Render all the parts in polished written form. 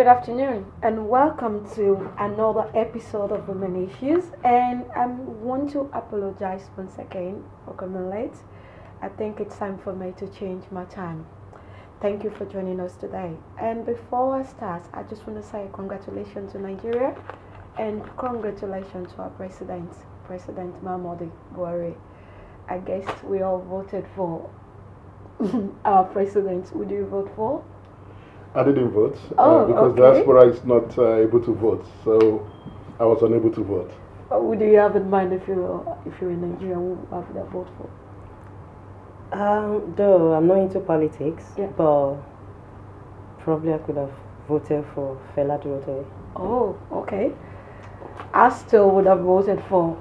Good afternoon and welcome to another episode of Women Issues. And I want to apologize once again for coming late. I think it's time for me to change my time. Thank you for joining us today. And before I start, I just want to say congratulations to Nigeria and congratulations to our President Muhammadu Buhari. I guess we all voted for our president. Who do you vote for? I didn't vote because okay. the diaspora is not able to vote, so I was unable to vote. Who do you have in mind if you're in Nigeria? Who have you vote for? Though I'm not into politics, Yeah. but probably I could have voted for Folayan. Oh, okay. I still would have voted for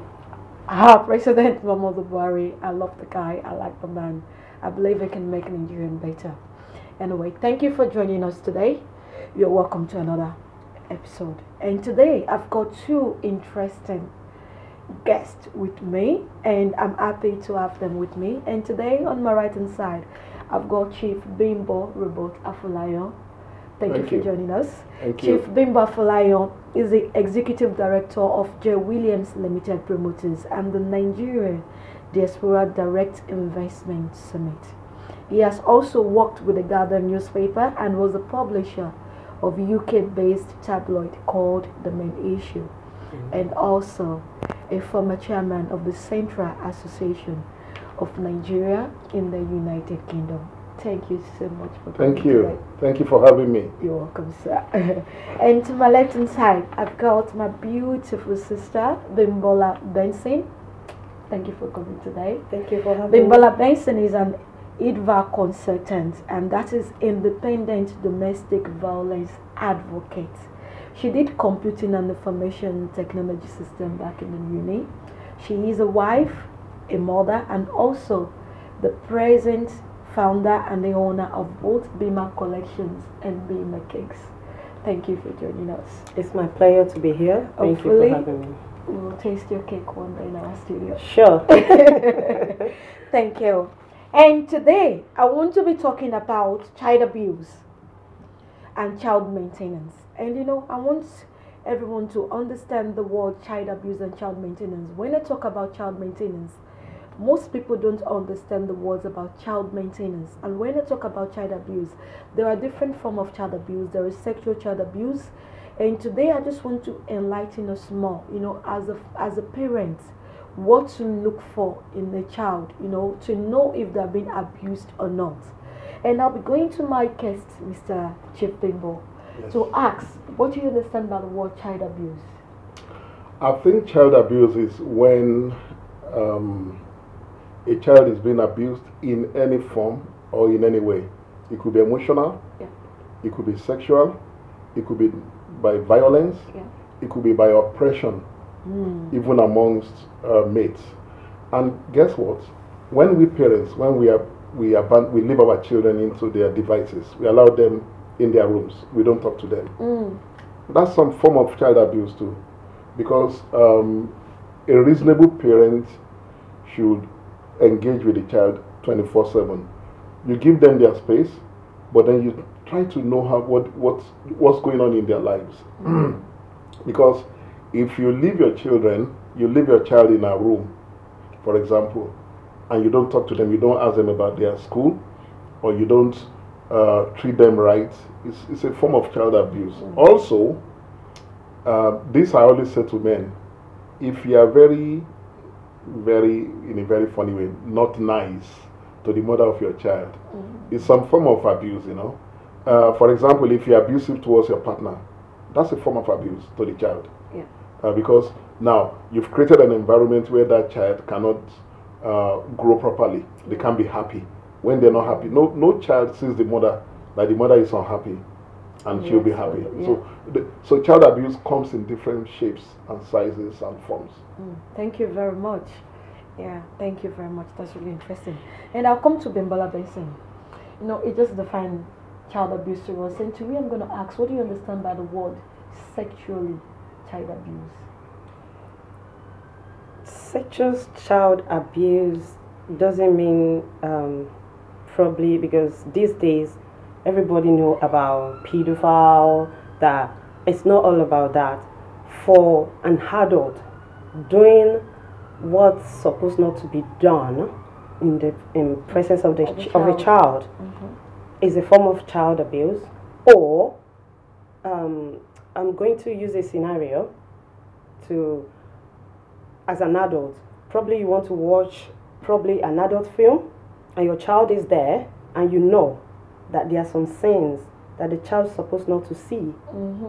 our President Muhammadu Buhari. I love the guy. I like the man. I believe he can make Nigeria better. Anyway, thank you for joining us today. You're welcome to another episode. And today I've got two interesting guests with me, and I'm happy to have them with me. And today on my right hand side, I've got Chief Bimbo Folayan. Thank you for joining us. Thank Chief you. Bimbo Folayan is the Executive Director of J. Williams Limited Promoters and the Nigeria Diaspora Direct Investment Summit. He has also worked with the Guardian newspaper and was the publisher of UK-based tabloid called The Main Issue, and also a former chairman of the Central Association of Nigeria in the United Kingdom. Thank you so much for coming Thank you. today. Thank you for having me. You're welcome, sir. And to my left hand side, I've got my beautiful sister, Bimbo Benson. Thank you for coming today. Thank you for having me. Bimbo Benson is an IDVA consultant, and that is Independent Domestic Violence Advocate. She did Computing and Information Technology System back in the uni. She is a wife, a mother, and also the present founder and the owner of both Bima Collections and Bima Cakes. Thank you for joining us. It's my pleasure to be here. Thank you Hopefully, for having me. we will taste your cake one day in our studio. Sure. Thank you. And today, I want to be talking about child abuse and child maintenance. And I want everyone to understand the word child abuse and child maintenance. When I talk about child maintenance, most people don't understand the words about child maintenance. And when I talk about child abuse, there are different forms of child abuse. There is sexual child abuse. And today, I just want to enlighten us more, as a parent, what to look for in a child, to know if they're being abused or not. And I'll be going to my guest, Mr. Chief Bimbo, to ask, what do you understand by the word child abuse? I think child abuse is when a child is being abused in any form or in any way. It could be emotional, Yeah. it could be sexual, it could be by violence, Yeah. it could be by oppression, even amongst mates. And guess what? When we parents, when we leave our children into their devices, we allow them in their rooms, we don't talk to them. That's some form of child abuse too, because a reasonable parent should engage with the child 24/7. You give them their space, but then you try to know what's going on in their lives. Because if you leave your child in a room, for example, and you don't talk to them, you don't ask them about their school, or you don't treat them right, it's a form of child abuse. Also, this I always say to men, if you are very, very, in a very funny way, not nice to the mother of your child, it's some form of abuse, For example, if you're abusive towards your partner, that's a form of abuse to the child. Yeah. Because now you've created an environment where that child cannot grow properly. They can't be happy. When they're not happy, no child sees the mother that the mother is unhappy, and she'll be happy. Yeah. So child abuse comes in different shapes and sizes and forms. Thank you very much. Yeah, thank you very much. That's really interesting. And I'll come to Bimbo Benson. It just defined child abuse to us. And to me, I'm going to ask, what do you understand by the word sexually child abuse? Sexual child abuse doesn't mean probably, because these days everybody know about pedophile, that it's not all about that. For an adult, doing what's supposed not to be done in presence of a child is a form of child abuse. Or I'm going to use a scenario to, as an adult, probably you want to watch an adult film and your child is there and you know that there are some scenes that the child is supposed not to see.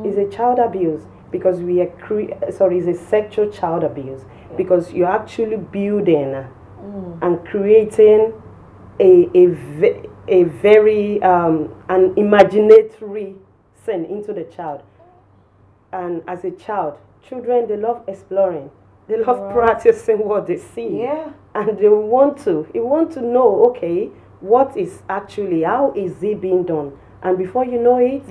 Is a child abuse, because we are is a sexual child abuse, because you're actually building and creating a very an imaginatory scene into the child. And as a child, children, they love exploring. They love practicing what they see. Yeah. And they want to know, okay, what is actually, how is it being done? And before you know it,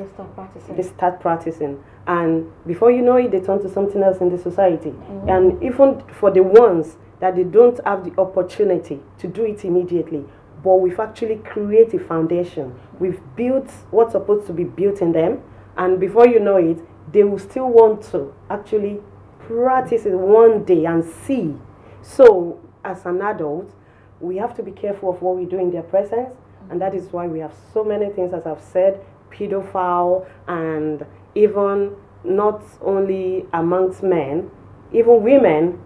they start practicing. And before you know it, they turn to something else in the society. And even for the ones that they don't have the opportunity to do it immediately, but we've actually created a foundation. We've built what's supposed to be built in them. And before you know it, they will still want to actually practice it one day and see. So as an adult, we have to be careful of what we do in their presence, and that is why we have so many things, as I've said, pedophile, and even not only amongst men, even women.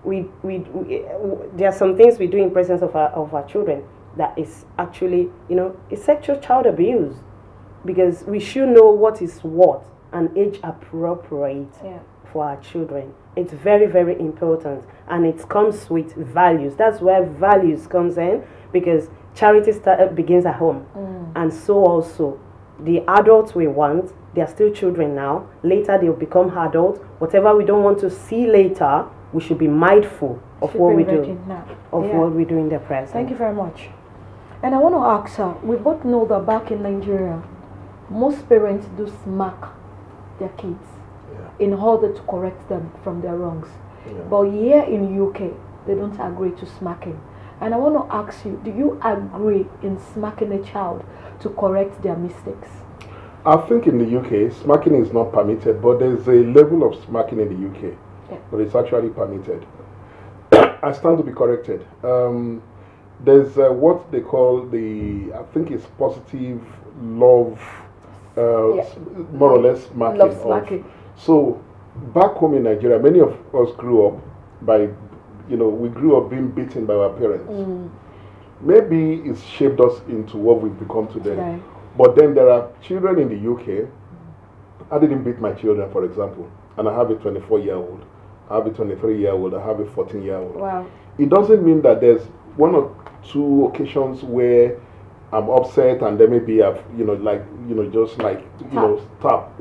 There are some things we do in presence of our children that is actually, a sexual child abuse, because we should know what is what and age appropriate for our children. It's very, very important, and it comes with values. That's where values comes in, because charity begins at home. And so also the adults we want, they are still children now. Later they'll become adults. Whatever we don't want to see later, we should be mindful of what we do, what we do in the present. Thank you very much. And I want to ask her, we both know that back in Nigeria, most parents do smack their kids in order to correct them from their wrongs. But here in UK, they don't agree to smacking. And I want to ask you, do you agree in smacking a child to correct their mistakes? I think in the UK, smacking is not permitted, but there's a level of smacking in the UK. But it's actually permitted. I stand to be corrected. There's what they call I think it's positive love, more or less smacking. Love smacking. So back home in Nigeria, many of us grew up by, we grew up being beaten by our parents. Maybe it's shaped us into what we've become today. But then there are children in the UK. I didn't beat my children, for example, and I have a 24-year-old. I have a 23-year-old. I have a 14-year-old. Wow. It doesn't mean that there's one or two occasions where I'm upset and then maybe I've, stop,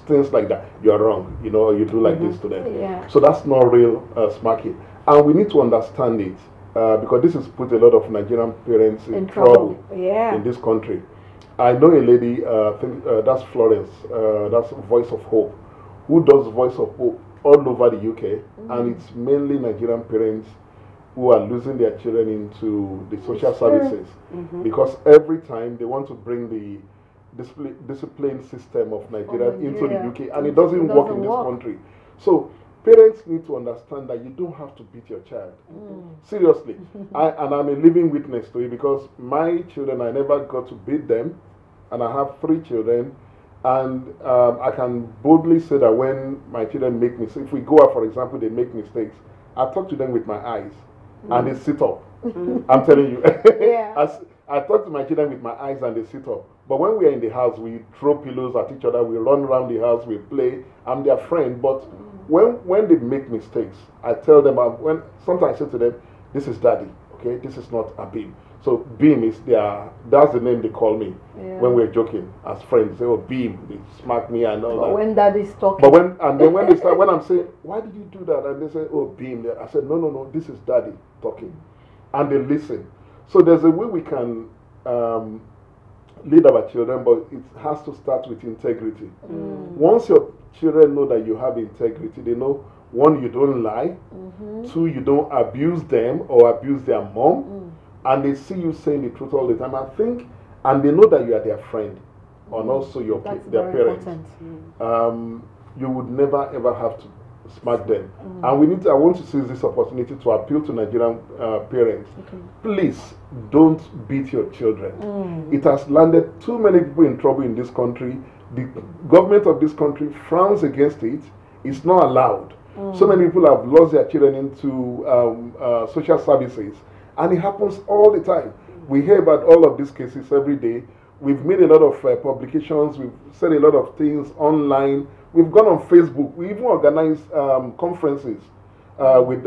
things like that. You're wrong, or you do like this to them. So that's not real smacking. And we need to understand it because this has put a lot of Nigerian parents in trouble in this country. I know a lady, that's Florence, that's Voice of Hope, who does Voice of Hope all over the UK, and it's mainly Nigerian parents who are losing their children into the social services because every time they want to bring the discipline system of Nigeria into the UK, and it doesn't work in this country. So parents need to understand that you don't have to beat your child. Seriously. And I'm a living witness to it, because my children, I never got to beat them, and I have 3 children. And I can boldly say that when my children make mistakes, if we go out, for example, they make mistakes, I talk to them with my eyes, and they sit up. I'm telling you. I talk to my children with my eyes, and they sit up. But when we are in the house, we throw pillows at each other, we run around the house, we play. I'm their friend. But when they make mistakes, I tell them, sometimes I say to them, this is daddy, okay? This is not Abim. So Beam is that's the name they call me when we're joking as friends. They say, oh, Beam, they smack me and all that. When daddy's talking. But when they start, when I'm saying, why did you do that? And they say, oh, Beam. I said, no, this is daddy talking. And they listen. So there's a way we can lead our children, but it has to start with integrity. Once your children know that you have integrity, they know, 1, you don't lie, 2, you don't abuse them or abuse their mom, and they see you saying the truth all the time. I think, and they know that you are their friend. and also That's their very parents, important. you would never ever have to smack them. And I want to seize this opportunity to appeal to Nigerian parents. Please don't beat your children. It has landed too many people in trouble in this country. The government of this country frowns against it. It's not allowed. So many people have lost their children into social services, and it happens all the time. We hear about all of these cases every day. We've made a lot of publications. We've said a lot of things online. We've gone on Facebook. We even organized conferences with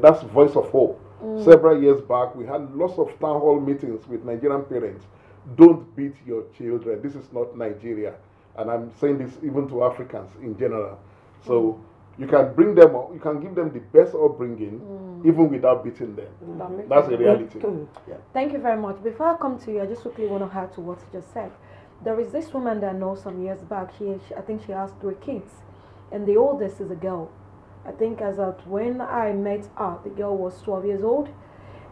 that's Voice of Hope. Several years back, we had lots of town hall meetings with Nigerian parents. Don't beat your children. This is not Nigeria. And I'm saying this even to Africans in general. So you can bring them up, you can give them the best upbringing, even without beating them. That's a reality. Thank you very much. Before I come to you, I just quickly want to add to what you just said. There is this woman that I know some years back. I think she has 3 kids, and the oldest is a girl. I think as at when I met her, the girl was 12 years old,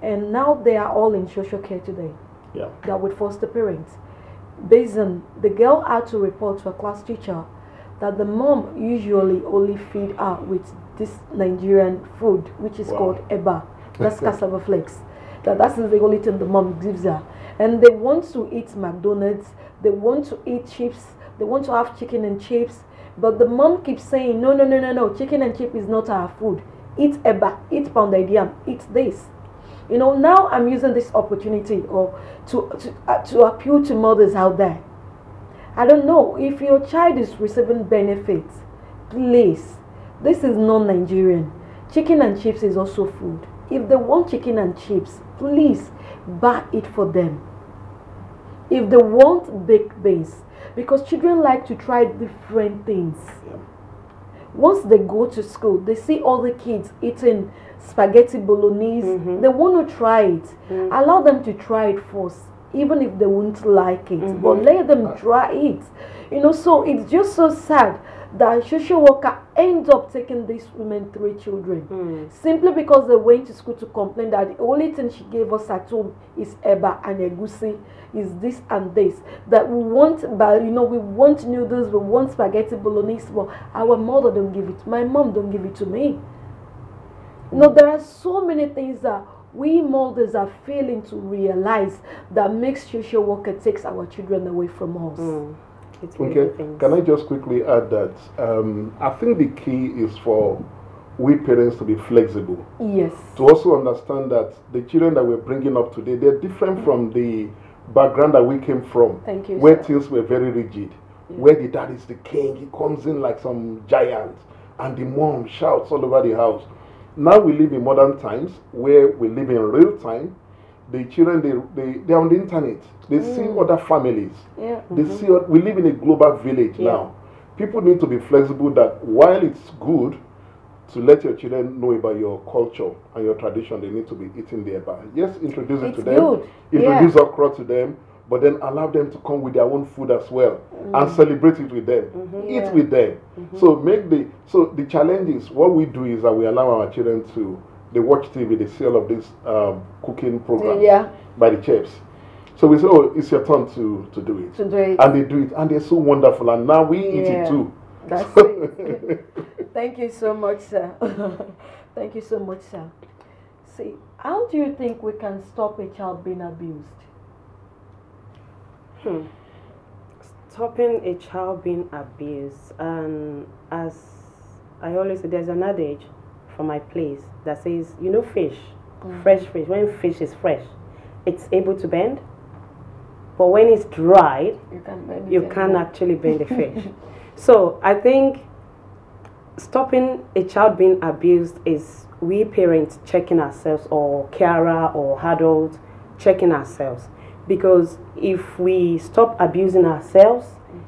and now they are all in social care today. Yeah. They are with foster parents. Benson, the girl had to report to a class teacher that the mom usually only feed her with this Nigerian food, which is called eba. That's cassava flakes. That's the only thing the mom gives her. And they want to eat McDonald's, they want to eat chips, they want to have chicken and chips, but the mom keeps saying, no, chicken and chip is not our food. Eat eba, eat pounded yam, eat this. You know, now I'm using this opportunity to appeal to mothers out there. I don't know if your child is receiving benefits. Please, this is non-Nigerian. Chicken and chips is also food. If they want chicken and chips, please buy it for them. If they want baked beans, because children like to try different things. Once they go to school, they see all the kids eating spaghetti bolognese. They want to try it. Allow them to try it first, even if they won't like it, but let them try it. You know, so it's just so sad that a social worker ends up taking these women 3 children simply because they went to school to complain that the only thing she gave us at home is eba and egusi, is this and this, that we want, but you know, we want noodles, we want spaghetti bolognese, but our mother don't give it, my mom don't give it to me. You know, there are so many things that we mothers are failing to realize that makes social worker takes our children away from us. Okay, can I just quickly add that I think the key is for we parents to be flexible. Yes. To also understand that the children that we're bringing up today, they're different from the background that we came from. Thank you, where sir. things were very rigid. Where the dad is the king, he comes in like some giant, and the mom shouts all over the house. Now we live in modern times where we live in real time. The children, they're on the internet. They see other families. They see, we live in a global village now. People need to be flexible that while it's good to let your children know about your culture and your tradition, they need to be eating there. But yes, introduce it to them. Introduce okra to them, but then allow them to come with their own food as well and celebrate it with them. Eat with them. So the challenge is, what we do is that we allow our children to, they watch TV, they see all of these cooking programs by the chefs. So we say, oh, it's your turn to do it. And they do it, and they're so wonderful, and now we eat it too. That's it. Thank you so much, sir. Thank you so much, sir. See, how do you think we can stop a child being abused? Stopping a child being abused, as I always say, there's an adage from my place that says, you know, fish, fresh fish, when fish is fresh, it's able to bend, but when it's dried, you can't actually bend the fish. So I think stopping a child being abused is we parents checking ourselves, or carer or adult checking ourselves, because if we stop abusing ourselves,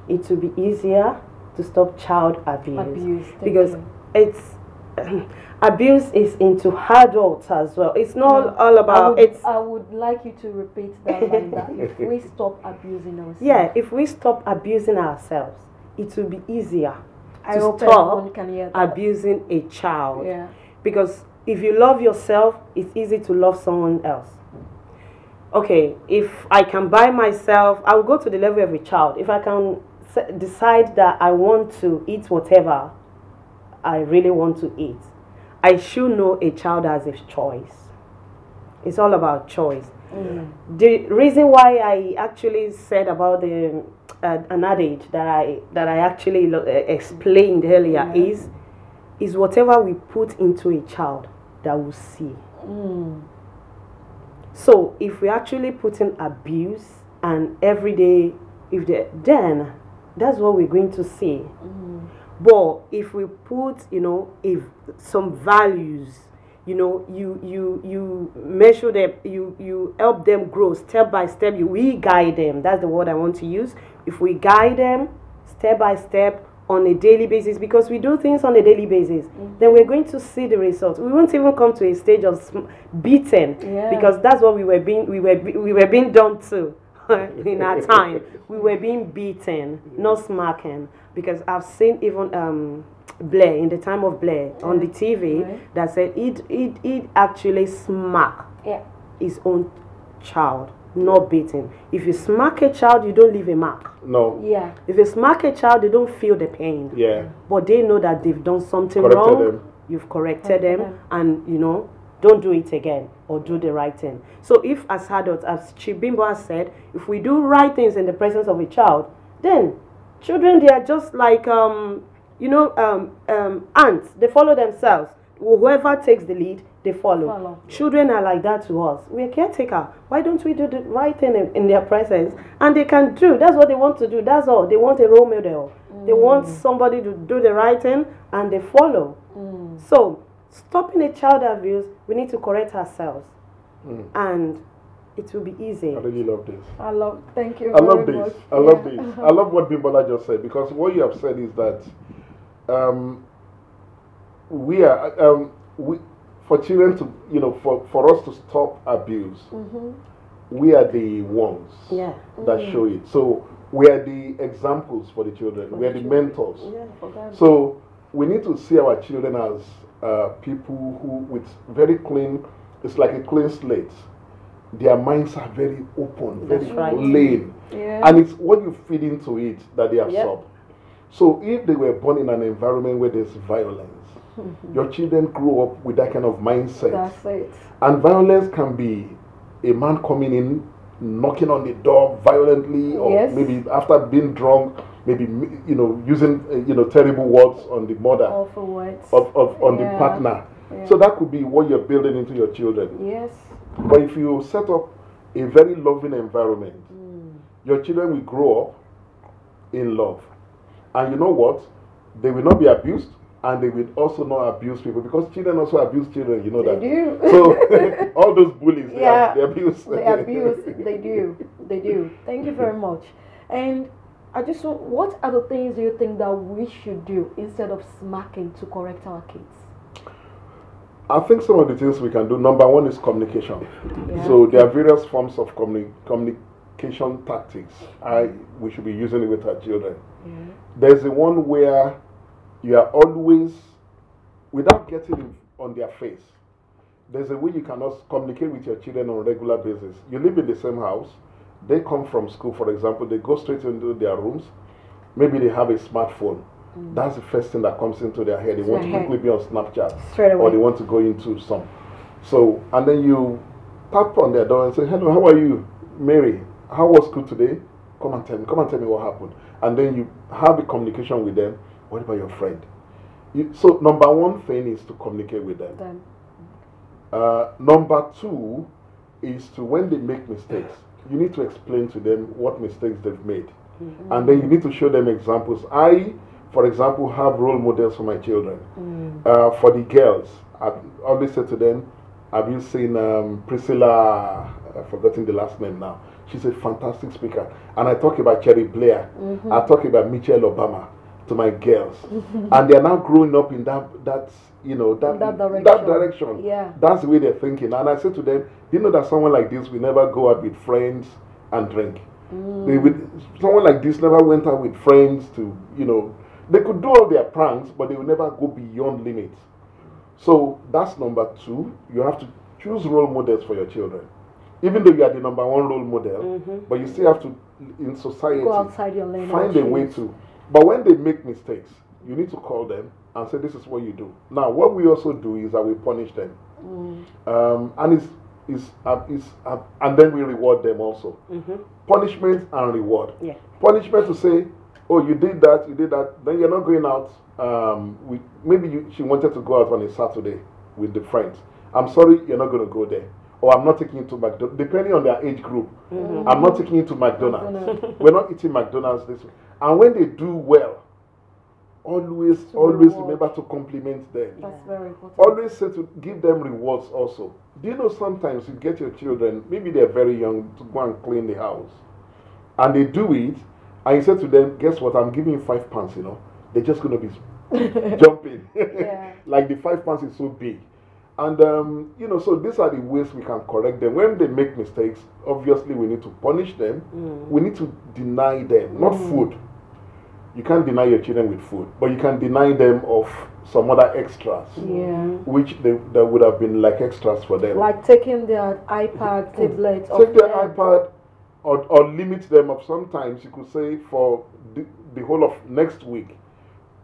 it will be easier to stop child abuse. Because it's abuse is into adults as well. It's not all about I would like you to repeat that line, that if we stop abusing ourselves. Yeah, if we stop abusing ourselves, it will be easier I to hope stop can hear that. abusing a child. Yeah. Because if you love yourself, it's easy to love someone else. okay, if I can buy myself, I will go to the level of a child. If I can decide that I want to eat whatever I really want to eat, I should know a child has a choice. It's all about choice. The reason why I actually said about the an adage that I actually explained earlier is whatever we put into a child that will see. So if we actually put in abuse and every day, then that's what we're going to see. But if we put, if some values, you measure them, you help them grow step by step. We guide them. That's the word I want to use. If we guide them step by step on a daily basis, because we do things on a daily basis, then we're going to see the results. We won't even come to a stage of beaten, because that's what we were being done to in our time. We were being beaten, not smacking, because I've seen even Blair, in the time of Blair, on the TV, that said he'd actually smack his own child, not beating. If you smack a child, you don't leave a mark. No. Yeah. If you smack a child, they don't feel the pain. Yeah. But they know that they've done something wrong. You've corrected them, and don't do it again, or do the right thing. So if as adults, as Bimbo has said, if we do right things in the presence of a child, then children, they are just like ants. They follow themselves. Whoever takes the lead, they follow. Children are like that to us. We're caretaker. Why don't we do the right thing in their presence? And they can do. That's what they want to do. That's all. They want a role model. They want somebody to do the right thing, and they follow. So, stopping a child abuse, we need to correct ourselves. And it will be easy. I really love this. Thank you. I love this. I love this. I love what Bimbola just said, because what you have said is that for children to, for us to stop abuse, we are the ones that show it. So we are the examples for the children. We are the mentors. So we need to see our children as people who, with very clean, it's like a clean slate. Their minds are very open, very plain. And it's what you feed into it that they absorb. So if they were born in an environment where there's violence, your children grow up with that kind of mindset. That's it. And violence can be a man coming in, knocking on the door violently, or maybe after being drunk, maybe using terrible words on the mother, awful words on the partner. So that could be what you're building into your children. Yes. But if you set up a very loving environment, your children will grow up in love. And you know what? They will not be abused, and they will also not abuse people, because children also abuse children, you know that. They do. So all those bullies, they abuse. They abuse. They do. They do. Thank you very much. And I just want, what are the things do you think that we should do instead of smacking to correct our kids? I think some of the things we can do, number one is communication. So there are various forms of communication tactics we should be using it with our children. There's the one where you are always, without getting on their face, there's a way you can also communicate with your children on a regular basis. You live in the same house, they come from school, for example, they go straight into their rooms, maybe they have a smartphone. That's the first thing that comes into their head. They want to quickly be on Snapchat, or they want to go into some. So, and then you tap on their door and say, "Hello, how are you, Mary? How was school today? Come and tell me what happened." And then you have a communication with them. What about your friend? So number one thing is to communicate with them. Number two is to, when they make mistakes, you need to explain to them what mistakes they've made. And then you need to show them examples. I, for example, have role models for my children. For the girls, I always say to them, have you seen Priscilla, I've forgotten the last name now. She's a fantastic speaker. And I talk about Cherry Blair. I talk about Michelle Obama to my girls. And they're now growing up in that direction. Yeah. That's the way they're thinking. And I say to them, you know that someone like this will never go out with friends and drink. Someone like this never went out with friends to, they could do all their pranks, but they will never go beyond limits. So that's number two. You have to choose role models for your children. even though you are the number one role model, but you still have to, in society, Go outside your lane. find a way to. But when they make mistakes, you need to call them and say, this is what you do. Now, what we also do is that we punish them. And and then we reward them also. Punishment and reward. Yeah. Punishment to say, oh, you did that, then you're not going out. She wanted to go out on a Saturday with the friends. I'm sorry, you're not going to go there. Or I'm not taking you to McDonald's, depending on their age group. I'm not taking you to McDonald's. We're not eating McDonald's this week. And when they do well, always remember to compliment them. That's very important. Always say to give them rewards also. Do you know sometimes you get your children, maybe they're very young, to go and clean the house. And they do it, and you say to them, guess what, I'm giving you £5, you know. They're just going to be jumping. Like the £5 is so big. And, so these are the ways we can correct them. When they make mistakes, obviously we need to punish them. We need to deny them, not food. You can't deny your children with food, but you can deny them of some other extras, which that would have been like extras for them. Like taking their iPad, tablet. Take their iPad, or limit them up. Sometimes you could say for the whole of next week,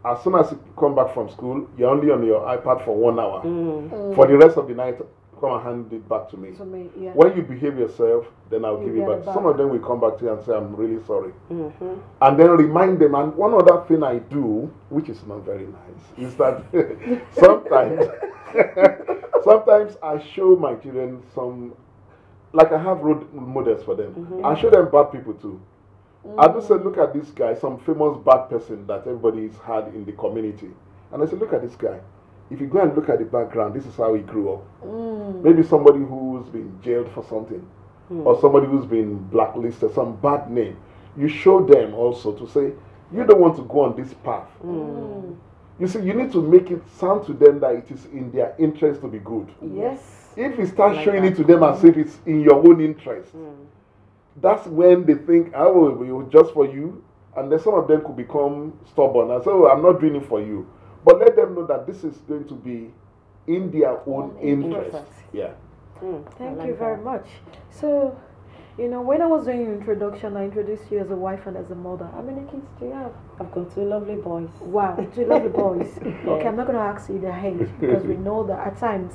as soon as you come back from school, you're only on your iPad for 1 hour. For the rest of the night, come and hand it back to me. When you behave yourself, then I'll give you back. Some of them will come back to you and say, I'm really sorry. And then remind them. And one other thing I do, which is not very nice, is that sometimes I show my children some, like I have role models for them. I show them bad people too. I just say, look at this guy, some famous bad person that everybody's had in the community. And I say, look at this guy. If you go and look at the background, this is how he grew up. Maybe somebody who's been jailed for something, or somebody who's been blacklisted, some bad name. You show them also to say, you don't want to go on this path. You see, you need to make it sound to them that it is in their interest to be good. Yes. If you start showing it to them as if it's in your own interest, that's when they think, I will be just for you. And then some of them could become stubborn and say, oh, I'm not doing it for you. But let them know that this is going to be in their own interest. Yeah. Thank you very much. So, when I was doing your introduction, I introduced you as a wife and as a mother. How many kids do you have? I've got 2 lovely boys. Wow, 2 lovely boys. Okay, I'm not going to ask you their age because we know that at times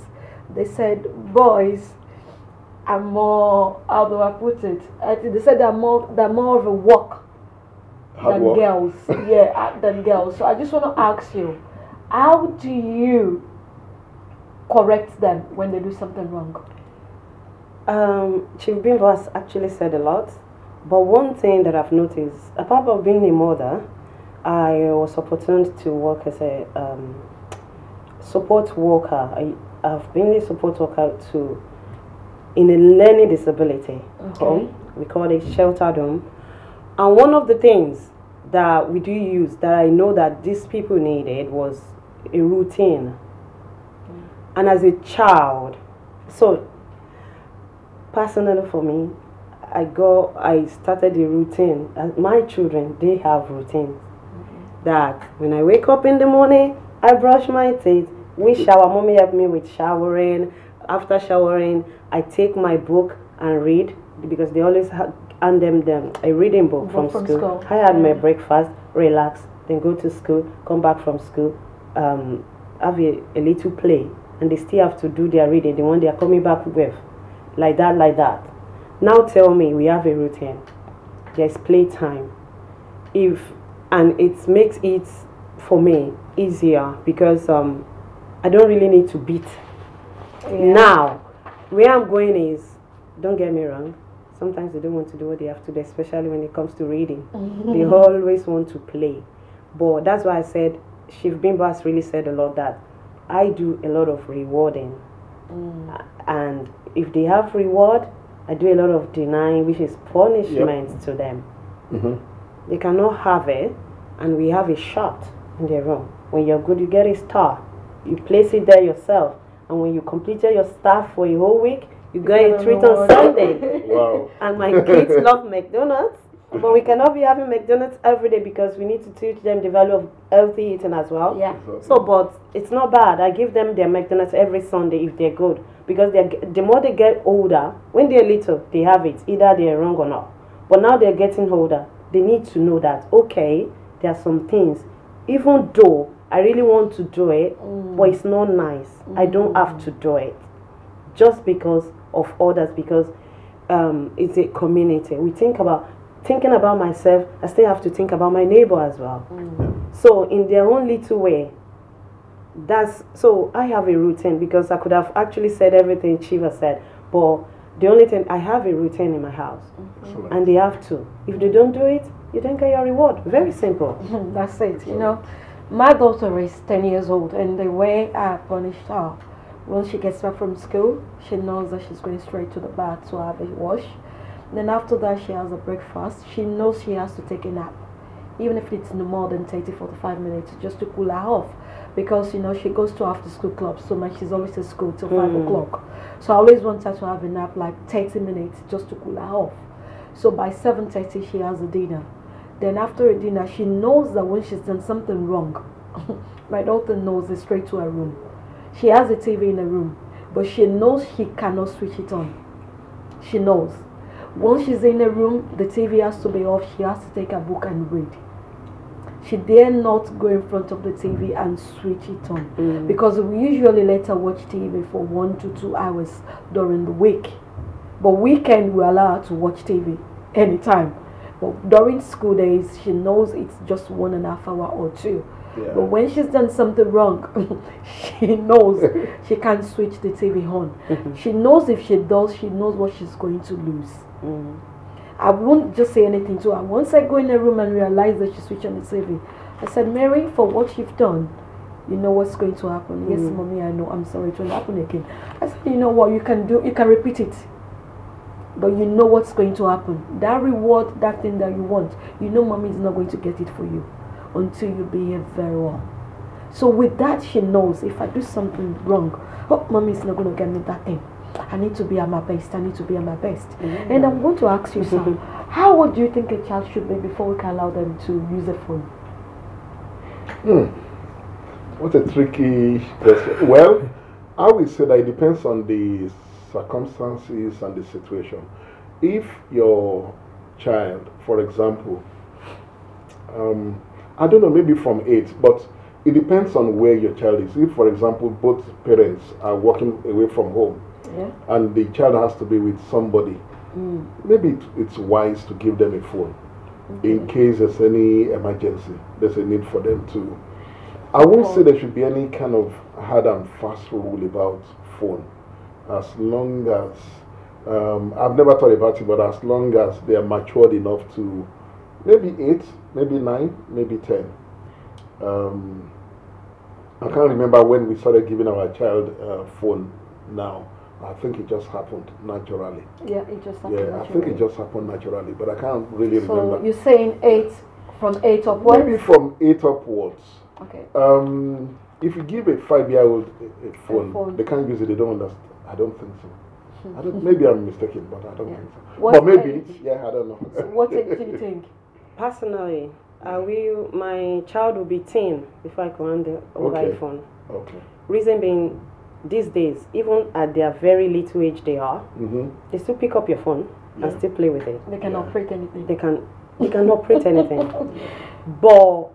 they said boys are more, how do I put it? They said they're more of a work than girls. Than girls. So I just want to ask you, how do you correct them when they do something wrong? Chief Bimbo has actually said a lot, but one thing that I've noticed, apart from being a mother, I was opportuned to work as a support worker. I've been a support worker in a learning disability home. We call it sheltered home. And one of the things that we do use that I know that these people needed was a routine. And as a child, so personally for me, I started a routine. My children, they have routines. That when I wake up in the morning, I brush my teeth, we shower, mommy help me with showering. After showering, I take my book and read, because they always hand them a reading book from school. I had my breakfast, relax, then go to school, come back from school, have a little play, and they still have to do their reading, the one they are coming back with. Like that. Now tell me, we have a routine. There's playtime. And it makes it, for me, easier because I don't really need to beat. Now, where I'm going is, don't get me wrong, sometimes they don't want to do what they have to do, especially when it comes to reading. They always want to play. But that's why I said, Chief Bimbo has really said a lot that I do a lot of rewarding. And if they have reward, I do a lot of denying, which is punishment to them. They cannot have it, and we have a shot in their room. When you're good, you get a star. You place it there yourself, and when you completed your staff for a whole week, you get a treat on Sunday. Wow. And my kids love McDonald's. But we cannot be having McDonald's every day because we need to teach them the value of healthy eating as well. Yeah. Exactly. So, but it's not bad. I give them their McDonald's every Sunday if they're good. Because the more they get older, when they're little, they have it. Either they're wrong or not. But now they're getting older. They need to know that, okay, there are some things, even though I really want to do it, but it's not nice. I don't have to do it. Just because of others, because it's a community. Thinking about myself, I still have to think about my neighbor as well. So in their own little way, so I have a routine, because I could have actually said everything Chiva said, but the only thing, I have a routine in my house. Excellent. And they have to. If they don't do it, you don't get your reward. Very simple. That's it. You know, my daughter is 10 years old, and the way I punish her, when she gets back from school, she knows that she's going straight to the bath to have a wash. Then after that, she has a breakfast. She knows she has to take a nap, even if it's no more than 30-45 minutes, just to cool her off. Because, you know, she goes to after school club, so much she's always at school till 5 o'clock. So I always want her to have a nap like 30 minutes just to cool her off. So by 7:30 she has a dinner. Then after a dinner, she knows that when she's done something wrong, my daughter knows it's straight to her room. She has a TV in her room, but she knows she cannot switch it on. She knows. Once she's in her room, the TV has to be off. She has to take a book and read. She dare not go in front of the TV and switch it on, because we usually let her watch TV for 1 to 2 hours during the week. But weekend we allow her to watch TV anytime. But during school days, she knows it's just 1.5 hours or 2. Yeah. But when she's done something wrong, she knows she can't switch the TV on. She knows if she does, she knows what she's going to lose. I won't just say anything to her. Once I go in the room and realize that she's switching on the TV, I said, Mary, for what you've done, you know what's going to happen. Yes, mommy, I know. I'm sorry, it will happen again. I said, you know what, you can repeat it. But you know what's going to happen. That reward, that thing that you want, you know mommy is not going to get it for you until you behave very well. So with that, she knows if I do something wrong, oh, mommy is not going to get me that thing. I need to be at my best. I need to be at my best. And I'm going to ask you, sir, how old do you think a child should be before we can allow them to use a phone? What a tricky question. Well, I will say that it depends on the circumstances and the situation. If your child, for example, I don't know, maybe from 8, but it depends on where your child is. If, for example, both parents are working away from home, and the child has to be with somebody, maybe it's wise to give them a phone in case there's any emergency. There's a need for them to. I won't say there should be any kind of hard and fast rule about phone, as long as I've never thought about it, but as long as they are matured enough to, maybe 8, maybe 9, maybe 10. I can't remember when we started giving our child a phone now. I think it just happened naturally. Yeah, it just happened naturally. I think it just happened naturally, but I can't really remember. So you're saying 8, from 8 upwards? Maybe from 8 upwards. Okay. If you give a 5-year-old a phone, they can't use it, they don't understand. I don't think so. Maybe I'm mistaken, but I don't think so. What but maybe, age? I don't know. So what age do you think? Personally, my child will be 10 before I can hand over a phone. Okay. Reason being, these days, even at their very little age they are, they still pick up your phone and still play with it. They can operate anything. They can operate anything. But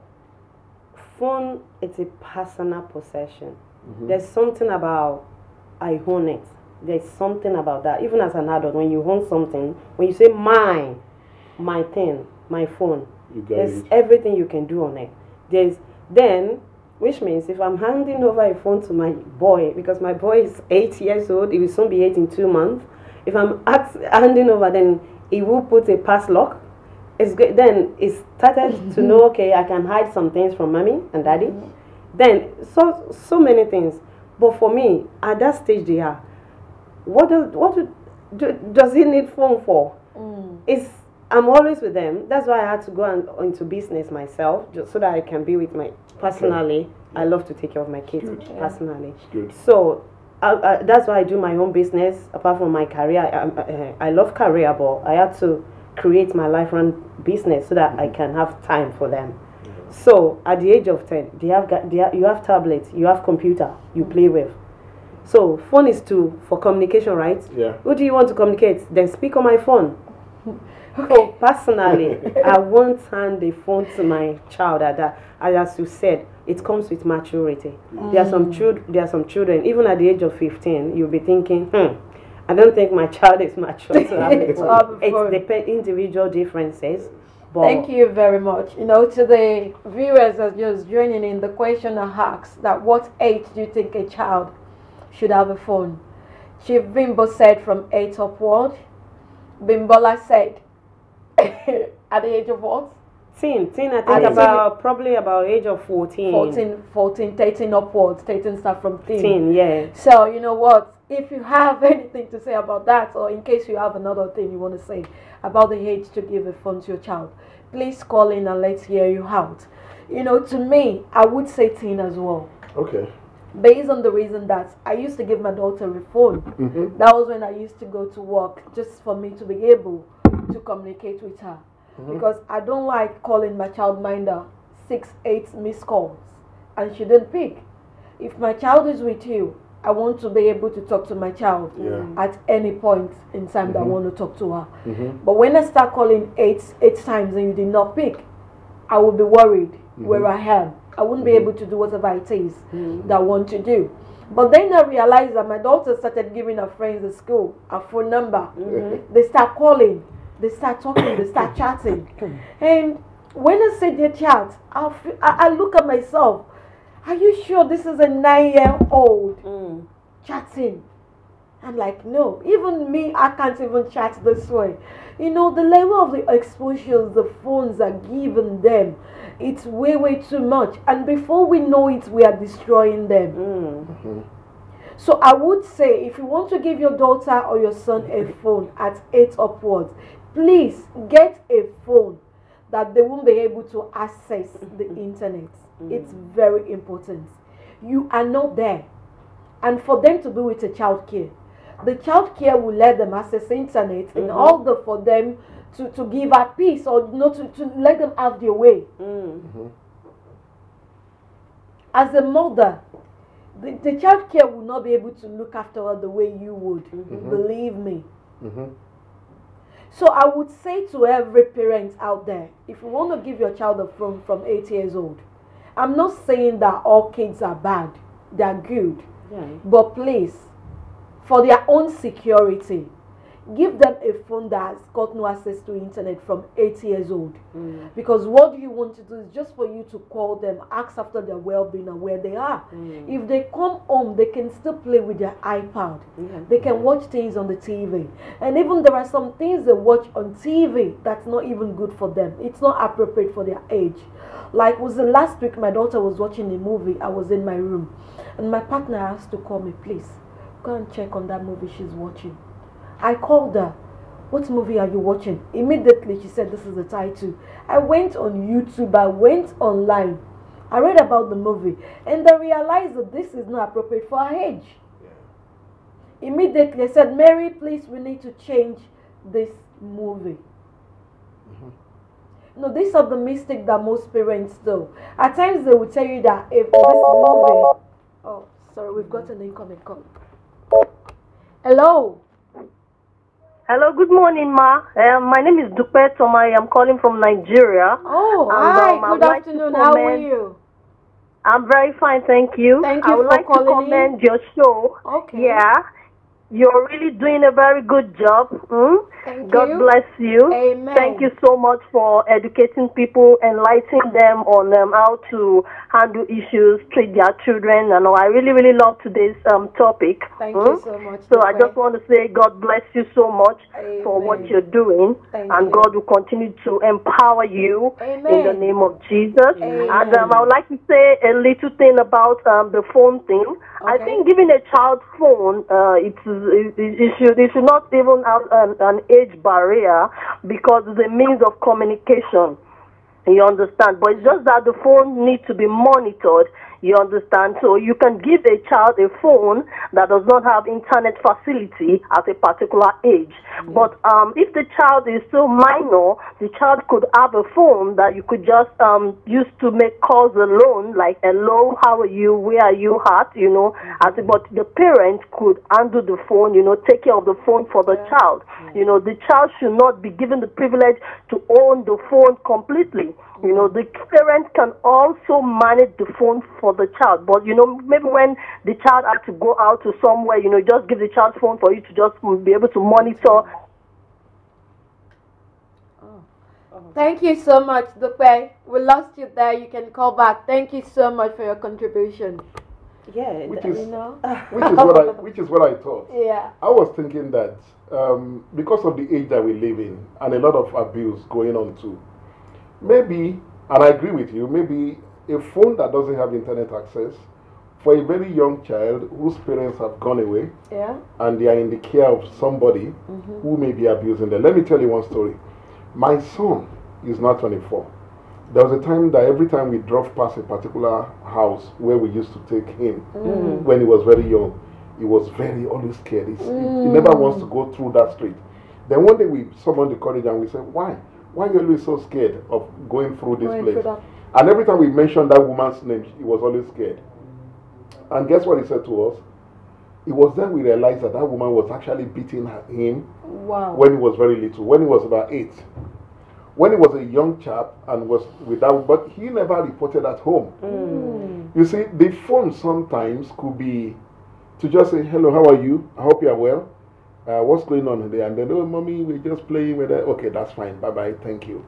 phone, it's a personal possession. There's something about I own it. There's something about that. Even as an adult, when you own something, when you say mine, my thing, my phone, there's everything you can do on it. Which means if I'm handing over a phone to my boy, because my boy is 8 years old, he will soon be 8 in 2 months. If I'm handing over, then he will put a pass lock. It's good. Then it started to know, okay, I can hide some things from mommy and daddy. Then so many things. But for me, at that stage they are, what does he need phone for? I'm always with them. That's why I had to go into business myself, just so that I can be with my personally. I love to take care of my kids personally. So that's why I do my own business. Apart from my career, I love career, but I had to create my life run business so that I can have time for them. So at the age of 10, you have tablets, you have computer, you play with. So phone is for communication, right? Yeah. Who do you want to communicate? Then speak on my phone. So personally, I won't hand the phone to my child at that. As you said, it comes with maturity. There are some children, even at the age of 15, you'll be thinking, I don't think my child is mature to have a phone. It's the individual differences. Thank you very much. You know, to the viewers that are just joining in, the question asks that what age do you think a child should have a phone? Chief Bimbo said from 8 upward. Bimbola said at the age of what? Teen, I think probably about age of 14. 14, 13 upwards. 13 start from teen. Teen, yeah. So, you know what? If you have anything to say about that, or in case you have another thing you want to say about the age to give a phone to your child, please call in and let's hear you out. You know, to me, I would say teen as well. Okay. Based on the reason that I used to give my daughter a phone. That was when I used to go to work, just for me to be able to communicate with her. Because I don't like calling my childminder 6, 8 missed calls and she didn't pick. If my child is with you, I want to be able to talk to my child at any point in time that I want to talk to her. But when I start calling 8 times and you did not pick, I will be worried where I am. I wouldn't be able to do whatever it is that I want to do. But then I realized that my daughter started giving her friends at school a phone number. They start calling, they start talking, they start chatting. And when I say they chat, I look at myself. Are you sure this is a 9-year-old chatting? I'm like, no. Even me, I can't even chat this way. You know, the level of the exposures the phones are giving them, it's way, way too much. And before we know it, we are destroying them. So I would say, if you want to give your daughter or your son a phone at 8 upwards, please get a phone that they won't be able to access the internet. It's very important. You are not there. And for them to be with a child care, the child care will let them access the internet in order for them to give her peace, or to let them have their way. As a mother, the child care will not be able to look after her the way you would. Believe me. So I would say to every parent out there, if you want to give your child a phone from 8 years old, I'm not saying that all kids are bad. They are good. But please, for their own security, give them a phone that has got no access to internet from 8 years old. Because what you want to do is just for you to call them, ask after their well-being and where they are. If they come home, they can still play with their iPad. They can watch things on the TV. And even there are some things they watch on TV that's not even good for them. It's not appropriate for their age. Like, was the last week my daughter was watching a movie. I was in my room. And my partner asked to call me, please, go and check on that movie she's watching. I called her. What movie are you watching? Immediately she said, this is the title. I went on YouTube. I went online. I read about the movie. And I realized that this is not appropriate for her age. Immediately I said, Mary, please, we need to change this movie. No, these are the mistakes that most parents do. At times they will tell you that if this movie... Oh, sorry, we've got an incoming call. Hello. Hello, good morning, Ma. My name is Dupe Tomai. I'm calling from Nigeria. Oh, hi. Good afternoon. How are you? I'm very fine, thank you. Thank you I would like to commend your show. Okay. Yeah. You're really doing a very good job. Thank God you. bless you. Amen. Thank you so much for educating people, enlightening them on how to handle issues, treat their children. And I really, really love today's topic. Thank you so much. So I just want to say God bless you so much for what you're doing. Thank and you. God will continue to empower you Amen. in the name of Jesus. Amen. And I would like to say a little thing about the phone thing. I think giving a child phone, it should not even have an age barrier, because it's a means of communication. You understand? But it's just that the phone needs to be monitored. You understand? So you can give a child a phone that does not have internet facility at a particular age. But if the child is still minor, the child could have a phone that you could just use to make calls alone, like hello, how are you, where are you at, you know. But the parent could handle the phone, you know, take care of the phone for the child. You know, the child should not be given the privilege to own the phone completely. You know, the parent can also manage the phone for the child. But, you know, maybe when the child has to go out to somewhere, you know, just give the child phone for you to just be able to monitor. Thank you so much, Dupe. We lost you there. You can call back. Thank you so much for your contribution. Yeah, which is, you know? which is what I thought. Yeah. I was thinking that because of the age that we live in and a lot of abuse going on too, maybe, and I agree with you, maybe a phone that doesn't have internet access for a very young child whose parents have gone away, and they are in the care of somebody who may be abusing them. Let me tell you one story. My son is not 24. There was a time that every time we drove past a particular house where we used to take him when he was very young, he was very always scared. He never wants to go through that street. Then one day we summoned the courage and we said, why? Why are you always so scared of going through this place? And every time we mentioned that woman's name, he was always scared. And guess what he said to us? It was then we realized that that woman was actually beating him when he was very little, when he was about 8. When he was a young chap and was without, but he never reported at home. You see, the phone sometimes could be to just say, hello, how are you? I hope you are well. What's going on today? And then, oh, mommy, we're just playing with it. Okay, that's fine. Bye-bye. Thank you.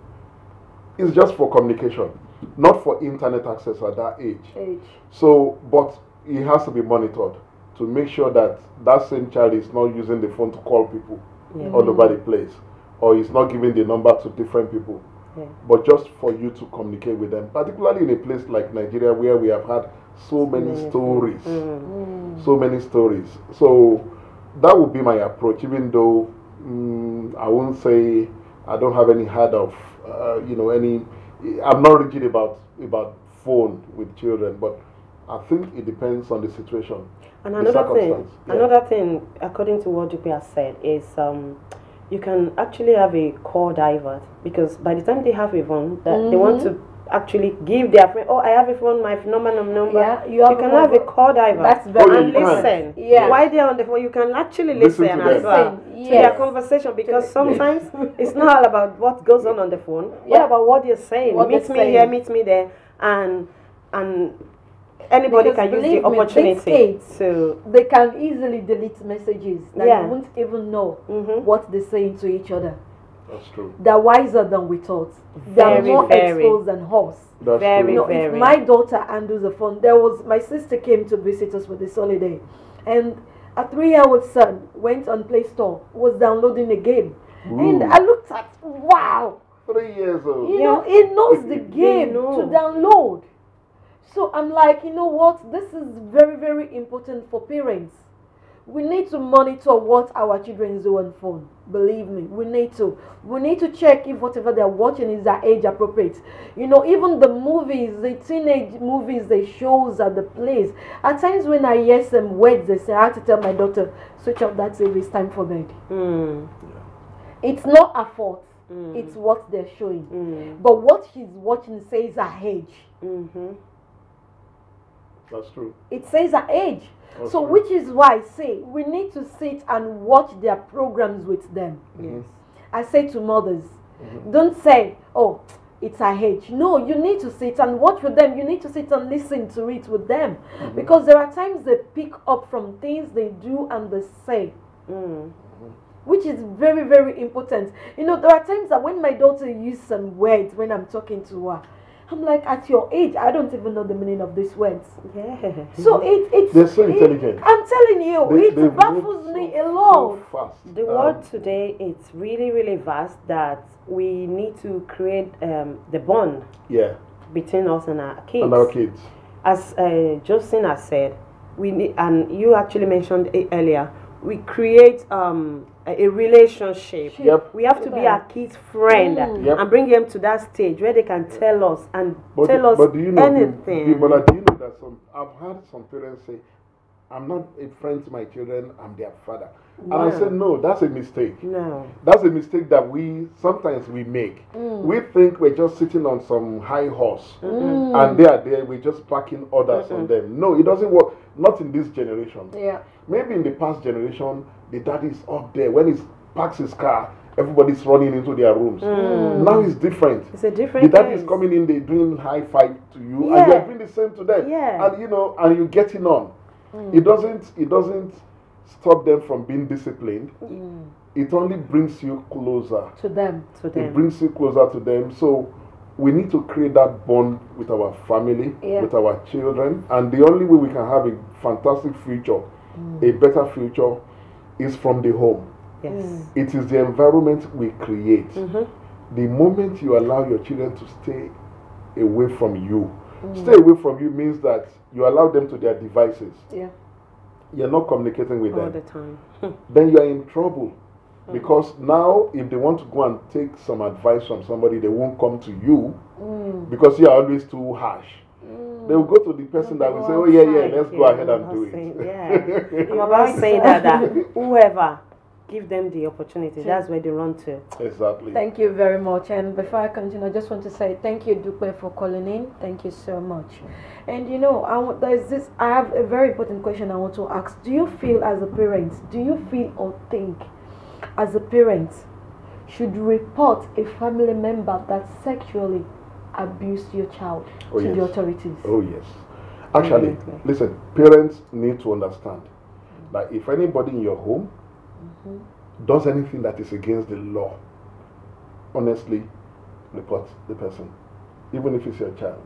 It's just for communication, not for internet access at that age. So, but it has to be monitored to make sure that that same child is not using the phone to call people all over the place, or is not giving the number to different people, but just for you to communicate with them, particularly in a place like Nigeria where we have had so many stories, so many stories. So that would be my approach, even though I won't say I don't have any heart of, I'm not rigid about phone with children, but I think it depends on the situation. And another thing, according to what Dupe has said, is you can actually have a call divert, because by the time they have a phone, that they want to actually give their friend, oh, I have a phone, my number. You can have a call divert. That's very listen. While they're on the phone, you can actually listen as well to their conversation, because sometimes it's not all about what goes on the phone. What about what you're saying? Meet me here, meet me there, and anybody can use the opportunity to. They can easily delete messages that you won't even know what they're saying to each other. That's true. They're wiser than we thought. They're more exposed than us. That's true. If my daughter handles the phone, my sister came to visit us for this holiday, and a 3-year-old son went on Play Store, was downloading a game, and I looked at, wow, 3 years old. You know, he knows the game to download. So I'm like, you know what? This is very, very important for parents. We need to monitor what our children do on phone. Believe me, we need to. We need to check if whatever they're watching is their age appropriate. You know, even the movies, the teenage movies, the shows at the plays. At times when I hear some words, they say, I have to tell my daughter, switch off that TV, it's time for bed. It's not her fault. It's what they're showing. But what she's watching says her age. That's true. It says her age. So which is why I say we need to sit and watch their programs with them. I say to mothers, don't say, oh, it's her age. No, you need to sit and watch with them. You need to sit and listen to it with them. Because there are times they pick up from things they do and they say. Which is very, very important. You know, there are times that when my daughter uses some words when I'm talking to her, I'm like, at your age, I don't even know the meaning of these words. So it's they're so intelligent. I'm telling you, it baffles me a lot. So fast. The world today, it's really, really vast that we need to create the bond between us and our kids. As Josephine has said, we need, and you actually mentioned it earlier, we create a relationship. We have to be our kids' friend and bring them to that stage where they can tell us and tell us but do you know, anything. But do you know that I've heard some parents say, I'm not a friend to my children, I'm their father. No. And I said, no, that's a mistake. No. That's a mistake that sometimes we make. We think we're just sitting on some high horse and they are there, we're just packing orders on them. No, it doesn't work. Not in this generation. Yeah. Maybe in the past generation, the daddy is up there. When he parks his car, everybody's running into their rooms. Now it's different. It's a different The daddy is case. coming in, they're doing high five to you, Yeah. and you're doing the same to them. Yeah. And and you're getting on. It doesn't stop them from being disciplined. It only brings you closer To them. It brings you closer to them. So we need to create that bond with our family, with our children, and the only way we can have a fantastic future, a better future, is from the home. Yes. It is the environment we create. The moment you allow your children to stay away from you, stay away from you means that you allow them to their devices. Yeah. You're not communicating with All them. the time. Then you are in trouble. Because now, if they want to go and take some advice from somebody, they won't come to you because you are always too harsh. They will go to the person that will say, oh, yeah, let's go ahead and do it. You're about saying that whoever give them the opportunity, that's where they run to. Exactly. Thank you very much. And before I continue, I just want to say thank you, Dupe, for calling in. Thank you so much. And I have a very important question I want to ask. Do you feel as a parent, or think as a parent should report a family member that sexually abused your child to the authorities? Oh, yes. Actually, listen, parents need to understand that if anybody in your home does anything that is against the law, honestly, report the person, even if it's your child.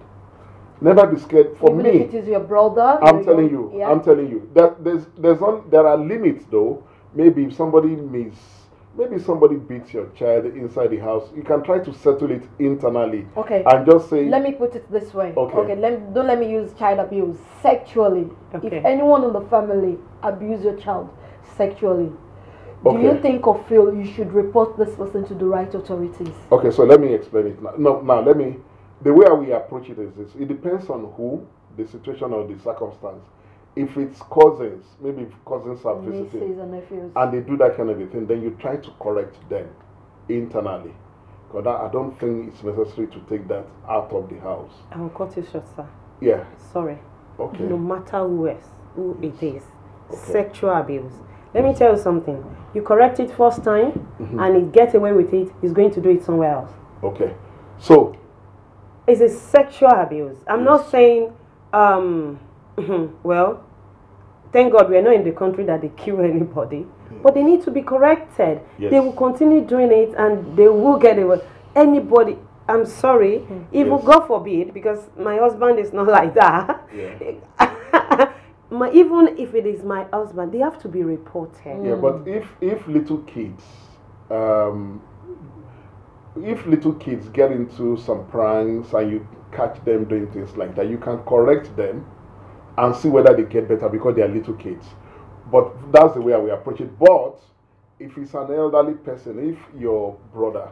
Never be scared. For even me, if it is your brother, I'm telling you that there are limits though. Maybe if somebody beats your child inside the house, you can try to settle it internally. Okay. And just say. Let me put it this way. Okay. Don't let me use child abuse. Sexually. Okay. If anyone in the family abuse your child sexually, do Okay. you think or feel you should report this person to the right authorities? Okay, so let me explain it now. The way we approach it is this. It depends on who, the situation or the circumstance. If it's cousins, maybe if cousins are visiting, Nieces and nephews. and they do that kind of a thing, then you try to correct them internally. Because I don't think it's necessary to take that out of the house. I will cut you short, sir. Yeah. Sorry. Okay. No matter who it is, sexual abuse. Let me tell you something. You correct it first time, and it gets away with it, he's going to do it somewhere else. Okay. So. It's a sexual abuse. I'm not saying, well, thank God we're not in the country that they kill anybody, but they need to be corrected. Yes. They will continue doing it and they will get away. Anybody, I'm sorry, even God forbid, because my husband is not like that. Yeah. Even if it is my husband, they have to be reported. Yeah, but if little kids, get into some pranks and you catch them doing things like that, you can correct them and see whether they get better because they are little kids. But that's the way we approach it. But if it's an elderly person, if your brother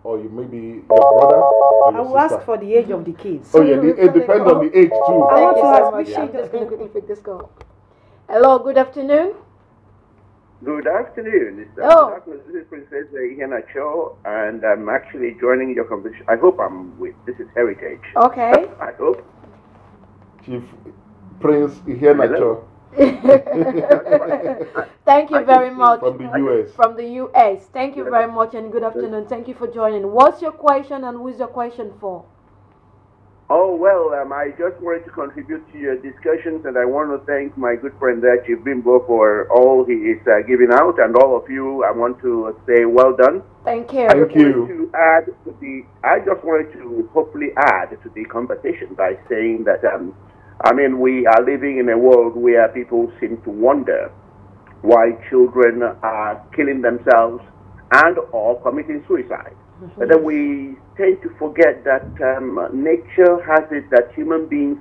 or maybe your brother or your I will sister, ask for the age of the kids. oh yeah, it depends on the age too. I want to ask I'm Bishop. just going to quickly pick this call. Hello, good afternoon. Good afternoon. Oh. This is Princess Iheanacho, and I'm actually joining your conversation. I hope this is Heritage. Okay. I hope. Chief Prince Iheanacho Thank you very much. from the US. From the US. Thank you very much and good afternoon. Thank you for joining. What's your question and who is your question for? Oh, well, I just wanted to contribute to your discussions, and I want to thank my good friend there, Chief Bimbo, for all he is giving out, and all of you, I want to say well done. Thank you. Thank you. I just wanted to hopefully add to the conversation by saying that, we are living in a world where people seem to wonder why children are killing themselves and or committing suicide. But then we tend to forget that nature has it that human beings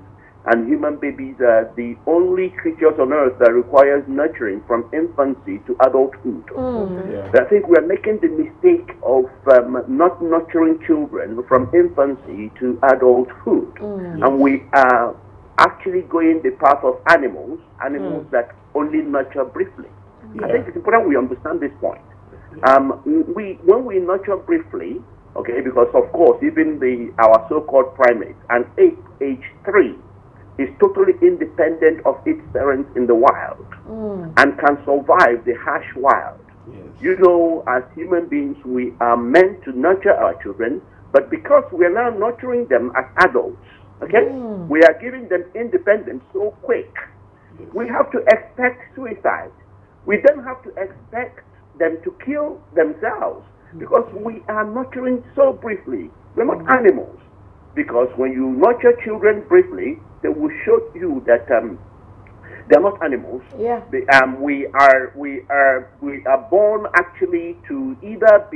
and human babies are the only creatures on earth that requires nurturing from infancy to adulthood. I think we are making the mistake of not nurturing children from infancy to adulthood. And we are actually going the path of animals that only nurture briefly. I think it's important we understand this point. When we nurture briefly, okay, because of course even our so-called primates, an ape age 3 is totally independent of its parents in the wild and can survive the harsh wild. Yes. You know, as human beings, we are meant to nurture our children, but because we are now nurturing them as adults, okay, we are giving them independence so quick. Yes. We have to expect suicide. We don't have to expect them to kill themselves because we are nurturing so briefly. We're not animals. Because when you nurture children briefly, they will show you that they're not animals. Yeah. We are born actually to either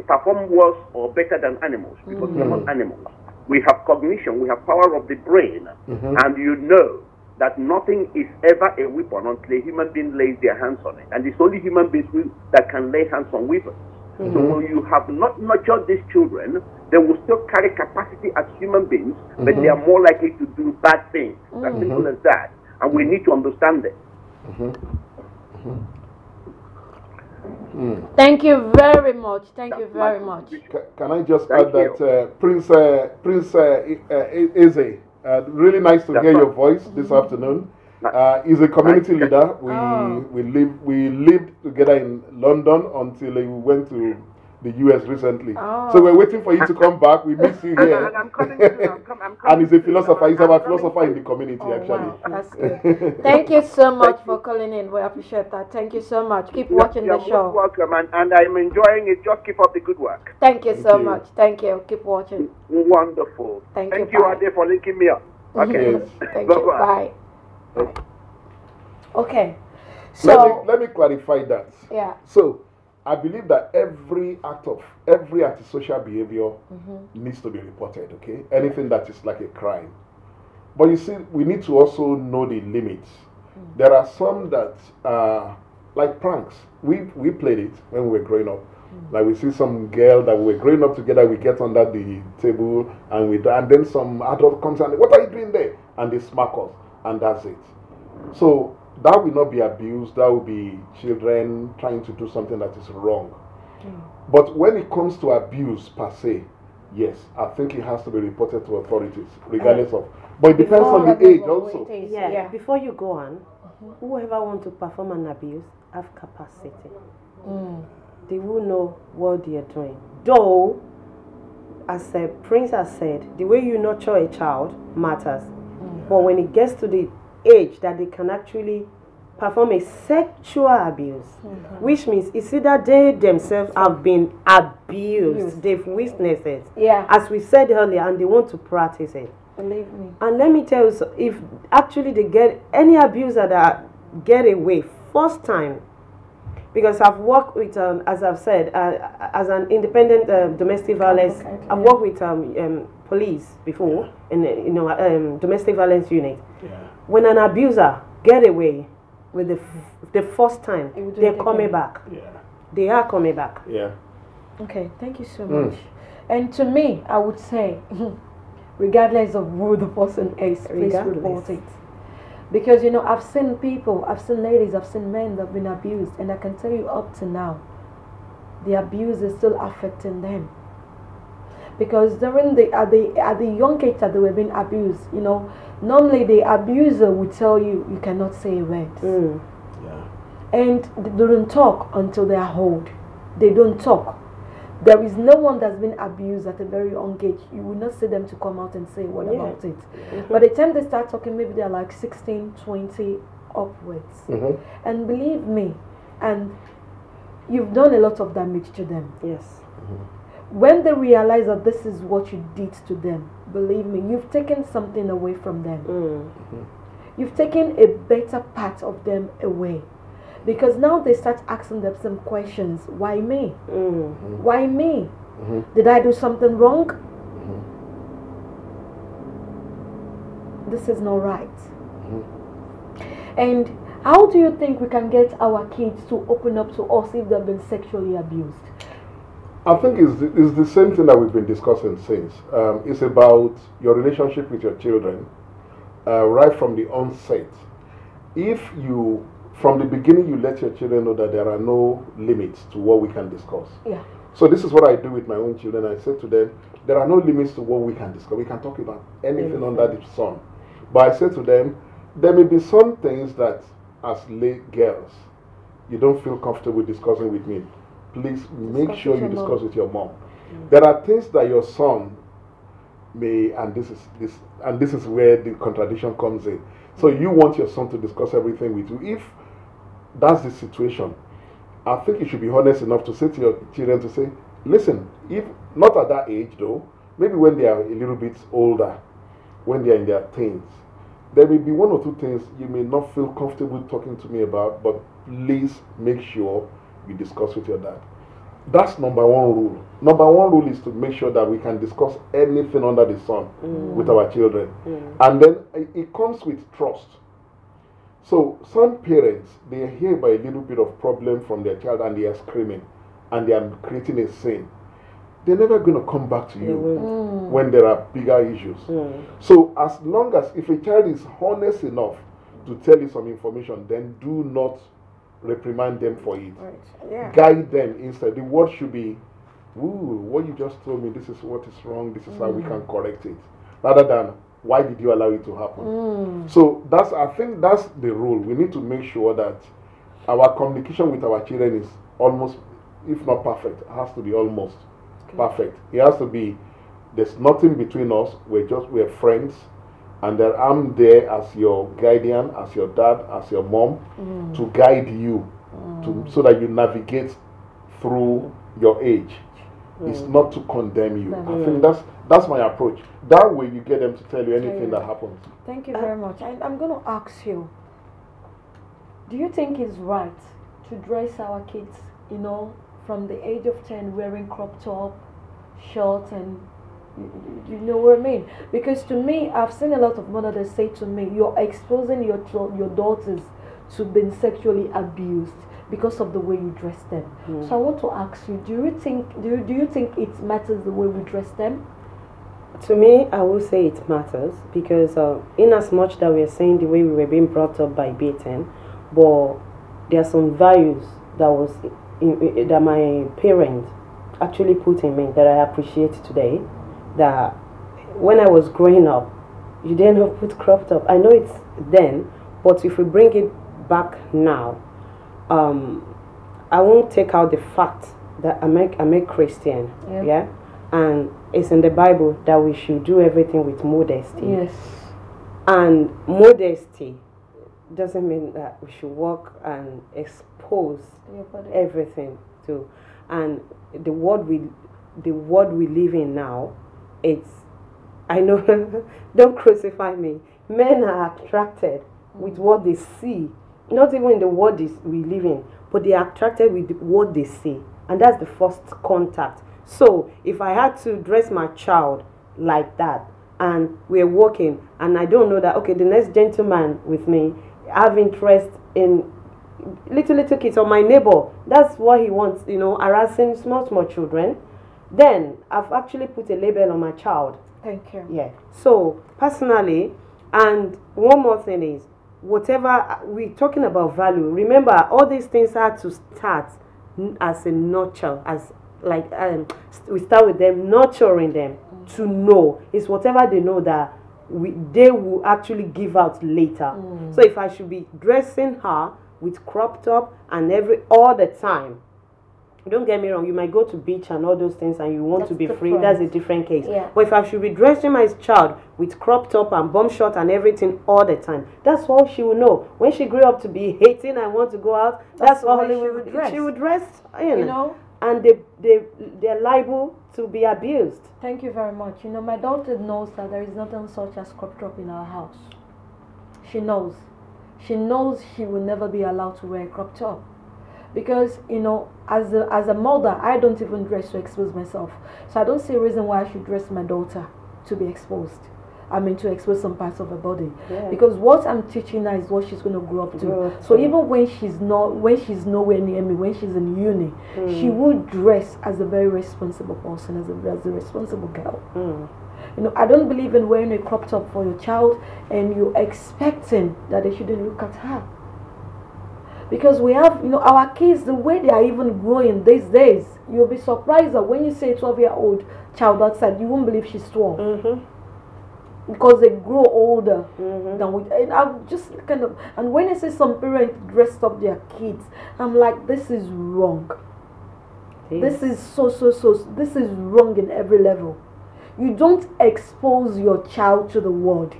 perform worse or better than animals because we're not animals. We have cognition, we have power of the brain, and you know that nothing is ever a weapon until a human being lays their hands on it. And it's only human beings that can lay hands on weapons. So when you have not nurtured these children, they will still carry capacity as human beings, but they are more likely to do bad things. As simple as that. And we need to understand it. Thank you very much. Thank you very much. Can I just add that Prince Eze, really nice to hear your voice this afternoon. He's a community leader. We lived together in London until he went to the US recently. So we're waiting for you to come back. We miss you here. And I'm coming soon. I'm coming And he's a philosopher. He's our philosopher in the community, actually. Wow, that's good. Thank you so much for calling in. We appreciate that. Thank you so much. Keep watching the show. You're welcome, and I'm enjoying it. Just keep up the good work. Thank you so much. Thank you. Keep watching. Wonderful. Thank you, Ade, for linking me up. Okay. Yes. Thank you. Bye. Okay. So let me clarify that. Yeah. So I believe that every antisocial behavior needs to be reported, okay? Anything that is like a crime. But you see, we need to also know the limits. There are some that like pranks. We played it when we were growing up. Like we see some girl that we were growing up together, we get under the table and then some adult comes and, what are you doing there? And they smack us, and that's it. So that will not be abuse, that will be children trying to do something that is wrong. But when it comes to abuse per se, yes, I think it has to be reported to authorities, regardless of. But it depends on the age also. Yeah. Before you go on, whoever wants to perform an abuse have capacity. They will know what they are doing. Though, as the Prince has said, the way you nurture a child matters. But when it gets to the age that they can actually perform a sexual abuse, which means it's either they themselves have been abused, they've witnessed it, as we said earlier, and they want to practice it. Believe me. And let me tell you, if actually they get any abuser that get away first time, because I've worked with, as I've said, as an independent domestic violence, I've worked with police before in domestic violence unit. When an abuser get away with the first time, they're coming back. They are coming back. Okay, thank you so much. And to me, I would say, regardless of who the person is, please report it. Because, you know, I've seen people, I've seen ladies, I've seen men that have been abused, and I can tell you up to now, the abuse is still affecting them. Because during at the young age that they were being abused, you know, normally the abuser would tell you, you cannot say a word. And they don't talk until they are old. They don't talk. There is no one that's been abused at a very young age. You will not see them to come out and say what about it. By the time they start talking, maybe they're like 16, 20 upwards. And believe me, and you've done a lot of damage to them. When they realize that this is what you did to them, believe me, you've taken something away from them. You've taken a better part of them away. Because now they start asking them some questions. Why me? Why me? Did I do something wrong? This is not right. And how do you think we can get our kids to open up to us if they've been sexually abused? I think it's the same thing that we've been discussing since. It's about your relationship with your children. right from the onset, if you, from the beginning, you let your children know that there are no limits to what we can discuss. Yeah. So this is what I do with my own children. I say to them, there are no limits to what we can discuss. We can talk about anything under the sun. But I say to them, there may be some things that, as late girls, you don't feel comfortable discussing with me. Please make sure you discuss with your mom. There are things that your son may, and this is where the contradiction comes in. So you want your son to discuss everything with you. If that's the situation, I think you should be honest enough to say to your children to say, listen, if not at that age though, maybe when they are a little bit older, when they are in their teens, there may be one or two things you may not feel comfortable talking to me about, but please make sure you discuss with your dad. That's number one rule. Number one rule is to make sure that we can discuss anything under the sun with our children. And then it comes with trust. So some parents, they hear by a little bit of problem from their child and they are screaming and they are creating a scene. They're never going to come back to you when there are bigger issues. So as long as, if a child is honest enough to tell you some information, then do not reprimand them for it. Right. Yeah. Guide them instead. The word should be, ooh, what you just told me, this is what is wrong, this is how we can correct it. Rather than, why did you allow it to happen? So that's, I think that's the rule. We need to make sure that our communication with our children is almost, if not perfect, it has to be almost perfect. It has to be, there's nothing between us, we're friends, and that I'm there as your guardian, as your dad, as your mom, to guide you, so that you navigate through your age. It's not to condemn you. I think that's my approach. That way you get them to tell you anything that happens. Thank you very much. I'm going to ask you, do you think it's right to dress our kids, from the age of 10 wearing crop top, shorts, and you know what I mean? Because to me, I've seen a lot of mothers that say to me, you're exposing your daughters to being sexually abused because of the way you dress them. So I want to ask you, do you think it matters the way we dress them? To me, I will say it matters because in as much that we are saying the way we were being brought up by Baten, but there are some values that my parents actually put in me that I appreciate today. That when I was growing up, you didn't put crop top. I know it's then, but if we bring it back now, I won't take out the fact that I'm a Christian, yeah, and it's in the Bible that we should do everything with modesty. Yes. And modesty doesn't mean that we should walk and expose everything to. And the world we live in now, I know, don't crucify me. Men are attracted with what they see, not even in the world we live in, but they are attracted with what they see, and that's the first contact. So if I had to dress my child like that, and we're walking, and I don't know that, okay, the next gentleman with me have interest in little kids or my neighbor, that's what he wants, harassing small children, then I've actually put a label on my child. Thank you. Yeah. So personally, and one more thing is, whatever we're talking about value, remember all these things had to start as a nurture, as like we start with them, nurturing them to know. It's whatever they know that they will actually give out later. So if I should be dressing her with crop top and all the time, don't get me wrong, you might go to beach and all those things and you want to be free, that's a different case. Yeah. But if I should be dressing my child with crop top and bomb short and everything all the time, that's all she will know. When she grew up to be 18 and want to go out, that's all she would dress, you know. And they're liable to be abused. Thank you very much. My daughter knows that there is nothing such as crop top in our house. She knows. She knows she will never be allowed to wear a crop top. Because, as a mother, I don't even dress to expose myself. So I don't see a reason why I should dress my daughter to be exposed. To expose some parts of her body. Yeah. Because what I'm teaching her is what she's going to grow up to. So even when she's nowhere near me, when she's in uni, she would dress as a very responsible person, as a responsible girl. You know, I don't believe in wearing a crop top for your child and you're expecting that they shouldn't look at her. Because we have, you know, our kids, the way they are even growing these days, you'll be surprised that when you say a 12-year-old child outside, you won't believe she's 12. Because they grow older than we. And I'm just kind of, and when I see some parents dressed up their kids, I'm like, this is wrong. This is this is wrong in every level. You don't expose your child to the world.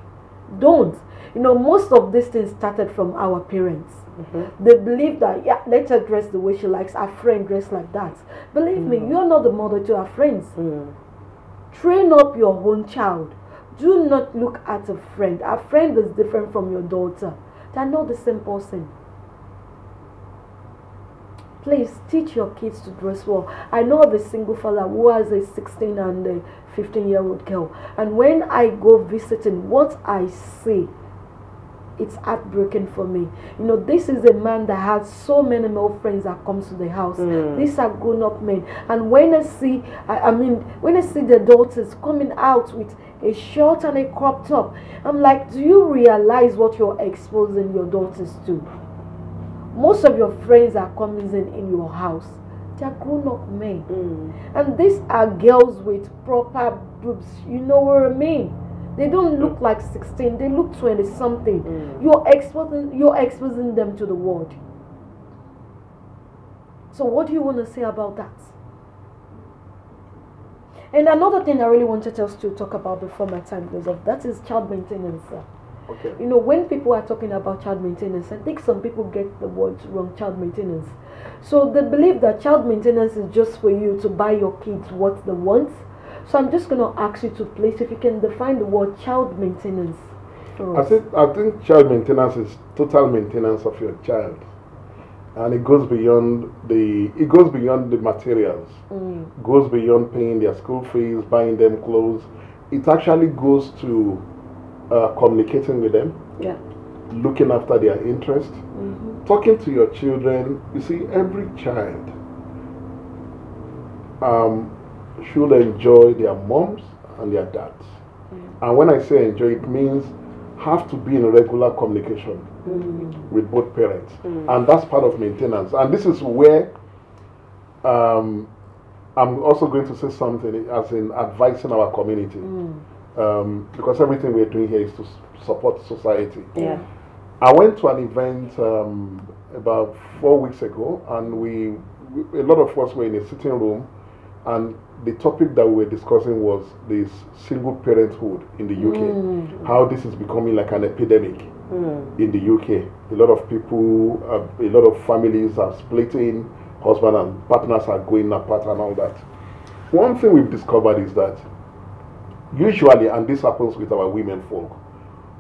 Don't. You know, most of these things started from our parents. They believe that, yeah, let her dress the way she likes, our friend dress like that. Believe me, you're not the mother to our friends. Train up your own child. Do not look at a friend. A friend is different from your daughter. They are not the same person. Please teach your kids to dress well. I know of a single fella who has a 16 and a 15-year-old girl. And when I go visiting, what I see, it's heartbreaking for me. You know, this is a man that has so many male friends that comes to the house. These are grown-up men. And when I see, when I see the daughters coming out with a short and a crop top, I'm like, do you realize what you're exposing your daughters to? Most of your friends are coming in your house. They are grown-up men. And these are girls with proper boobs. You know what I mean? They don't look like 16. They look 20-something. You're exposing them to the world. So what do you want to say about that? And another thing I really wanted us to talk about before my time goes off, that is child maintenance. Okay. You know, when people are talking about child maintenance, I think some people get the word wrong, child maintenance. So they believe that child maintenance is just for you to buy your kids what they want. So I'm just going to ask you to please, if you can define the word child maintenance for us. I think child maintenance is total maintenance of your child, and it goes beyond the materials. Goes beyond paying their school fees, buying them clothes. It actually goes to communicating with them, looking after their interest, talking to your children. You see, every child should enjoy their moms and their dads. And when I say enjoy, it means have to be in regular communication with both parents. And that's part of maintenance. And this is where I'm also going to say something as in advising our community. Because everything we're doing here is to support society. I went to an event about 4 weeks ago, and a lot of us were in a sitting room, and the topic that we were discussing was this single parenthood in the UK, how this is becoming like an epidemic in the UK. A lot of people, a lot of families are splitting, husband and partners are going apart and all that. One thing we've discovered is that usually, and this happens with our women folk,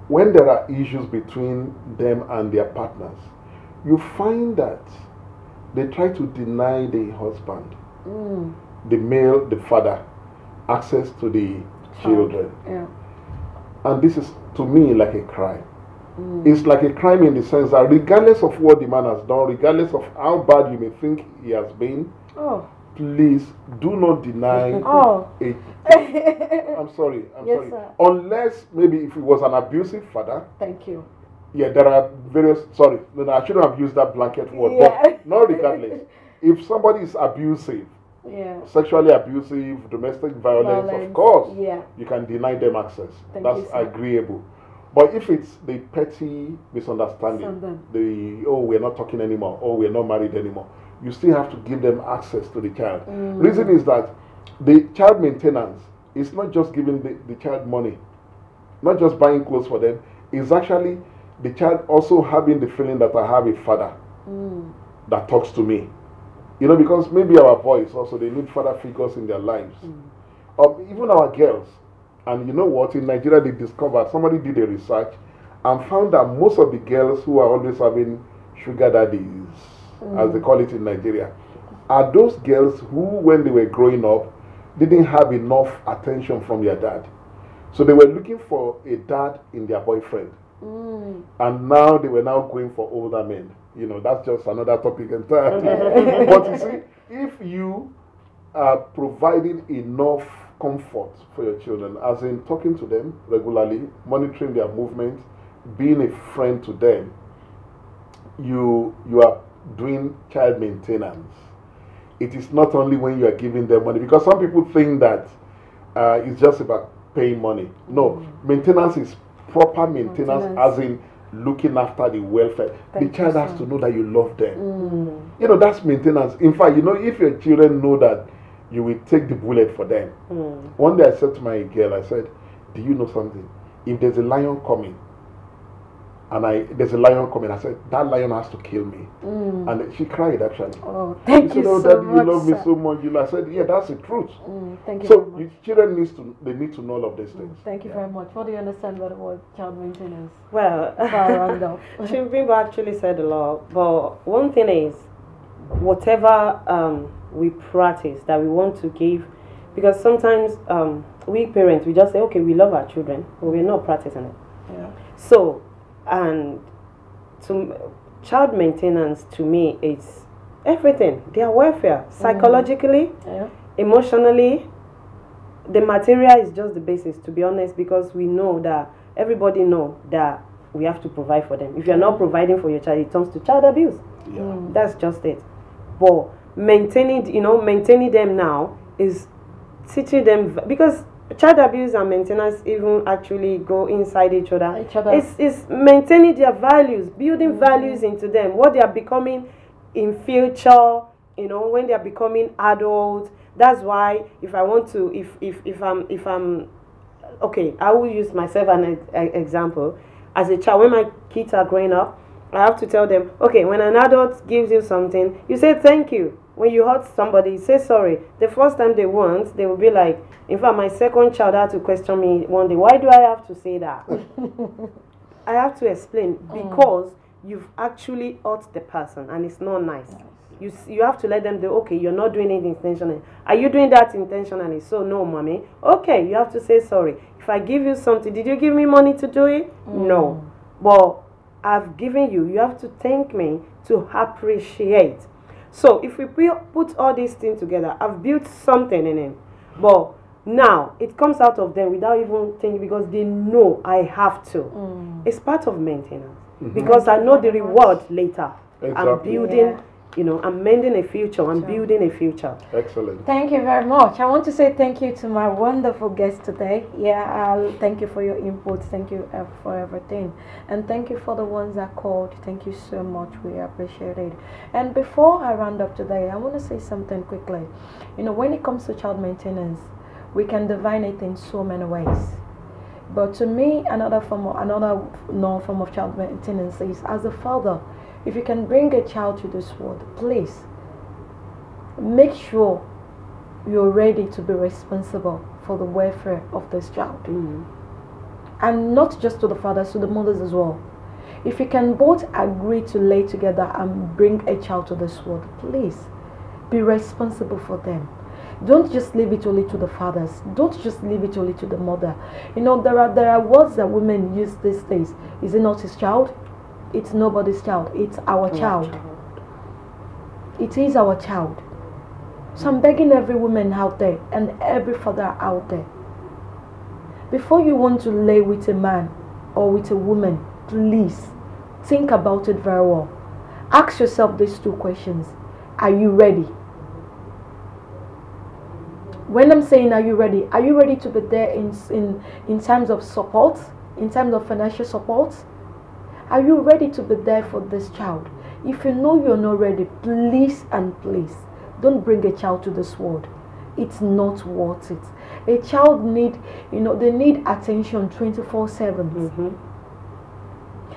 when there are issues between them and their partners, you find that they try to deny the husband, the male, the father, access to the children. And this is, to me, like a crime. It's like a crime in the sense that regardless of what the man has done, regardless of how bad you may think he has been, please do not deny it. I'm sorry. Sir. Unless maybe if it was an abusive father. Thank you. Yeah, there are various, sorry, no, I shouldn't have used that blanket word, but not regardless. If somebody is abusive, sexually abusive, domestic violence, of course, you can deny them access. That's agreeable. But if it's the petty misunderstanding, we're not talking anymore, or we're not married anymore, you still have to give them access to the child. Reason is that the child maintenance is not just giving the child money, not just buying clothes for them, it's actually the child also having the feeling that I have a father that talks to me. You know, because maybe our boys also, they need father figures in their lives. Or even our girls. And you know what, in Nigeria they discovered, somebody did a research and found that most of the girls who are always having sugar daddies, as they call it in Nigeria, are those girls who, when they were growing up, didn't have enough attention from their dad. So they were looking for a dad in their boyfriend. And now they were now going for older men. You know, that's just another topic entirely. But you see, if you are providing enough comfort for your children, as in talking to them regularly, monitoring their movements, being a friend to them, you are doing child maintenance. It is not only when you are giving them money, because some people think that it's just about paying money. No, maintenance is proper maintenance, as in looking after the welfare. The child has to know that you love them. You know, that's maintenance. In fact, you know, if your children know that you will take the bullet for them. One day I said to my girl, I said, do you know something? If there's a lion coming, there's a lion coming, I said, that lion has to kill me. And she cried, actually. Oh, thank you so Daddy, much, you love me sir. so much. I said, yeah, that's the truth. Thank you So very much. children need to know all of these things. Thank you very much. What do you understand about the word child maintenance? Well, Bimbo actually said a lot, but one thing is, whatever we practice that we want to give, because sometimes we parents, we just say, okay, we love our children, but we're not practicing it. Yeah. So, and child maintenance to me is everything. Their welfare, psychologically, emotionally. The material is just the basis, to be honest, because we know that everybody know that we have to provide for them. If you're not providing for your child, it turns to child abuse. That's just it. But maintaining them now is teaching them, because child abuse and maintenance even actually go inside each other. It's maintaining their values, building values into them, what they are becoming in future, you know, when they are becoming adults. That's why if I want to, if I'm okay, I will use myself as an example. As a child, when my kids are growing up, I have to tell them, okay, when an adult gives you something, you say thank you. When you hurt somebody, you say sorry. The first time they will be like, in fact, my second child had to question me one day, why do I have to say that? I have to explain, because you've actually hurt the person and it's not nice. You have to let them know, okay, you're not doing it intentionally. Are you doing that intentionally? So no, mommy. Okay, you have to say sorry. If I give you something, did you give me money to do it? No. But I've given you. You have to thank me to appreciate. So if we put all these things together, I've built something in him. But now it comes out of them without even thinking, because they know I have to. It's part of maintenance. Because I know the reward later. Exactly. I'm building, you know, I'm mending a future. I'm building a future. Excellent. Thank you very much. I want to say thank you to my wonderful guest today. Thank you for your input. Thank you for everything. And thank you for the ones that called. Thank you so much. We appreciate it. And before I round up today, I want to say something quickly. You know, when it comes to child maintenance, we can divine it in so many ways. But to me, another known form of child maintenance is, as a father, if you can bring a child to this world, please make sure you're ready to be responsible for the welfare of this child. And not just to the fathers, to the mothers as well. If you can both agree to lay together and bring a child to this world, please be responsible for them. Don't just leave it only to the fathers. Don't just leave it only to the mother. You know, there are words that women use these days. Is it not his child? It's nobody's child. It's our child. It is our child. So I'm begging every woman out there and every father out there, before you want to lay with a man or with a woman, please think about it very well. Ask yourself these two questions. Are you ready? When I'm saying are you ready to be there in terms of support, in terms of financial support? Are you ready to be there for this child? If you know you're not ready, please and please don't bring a child to this world. It's not worth it. A child they need attention 24/7.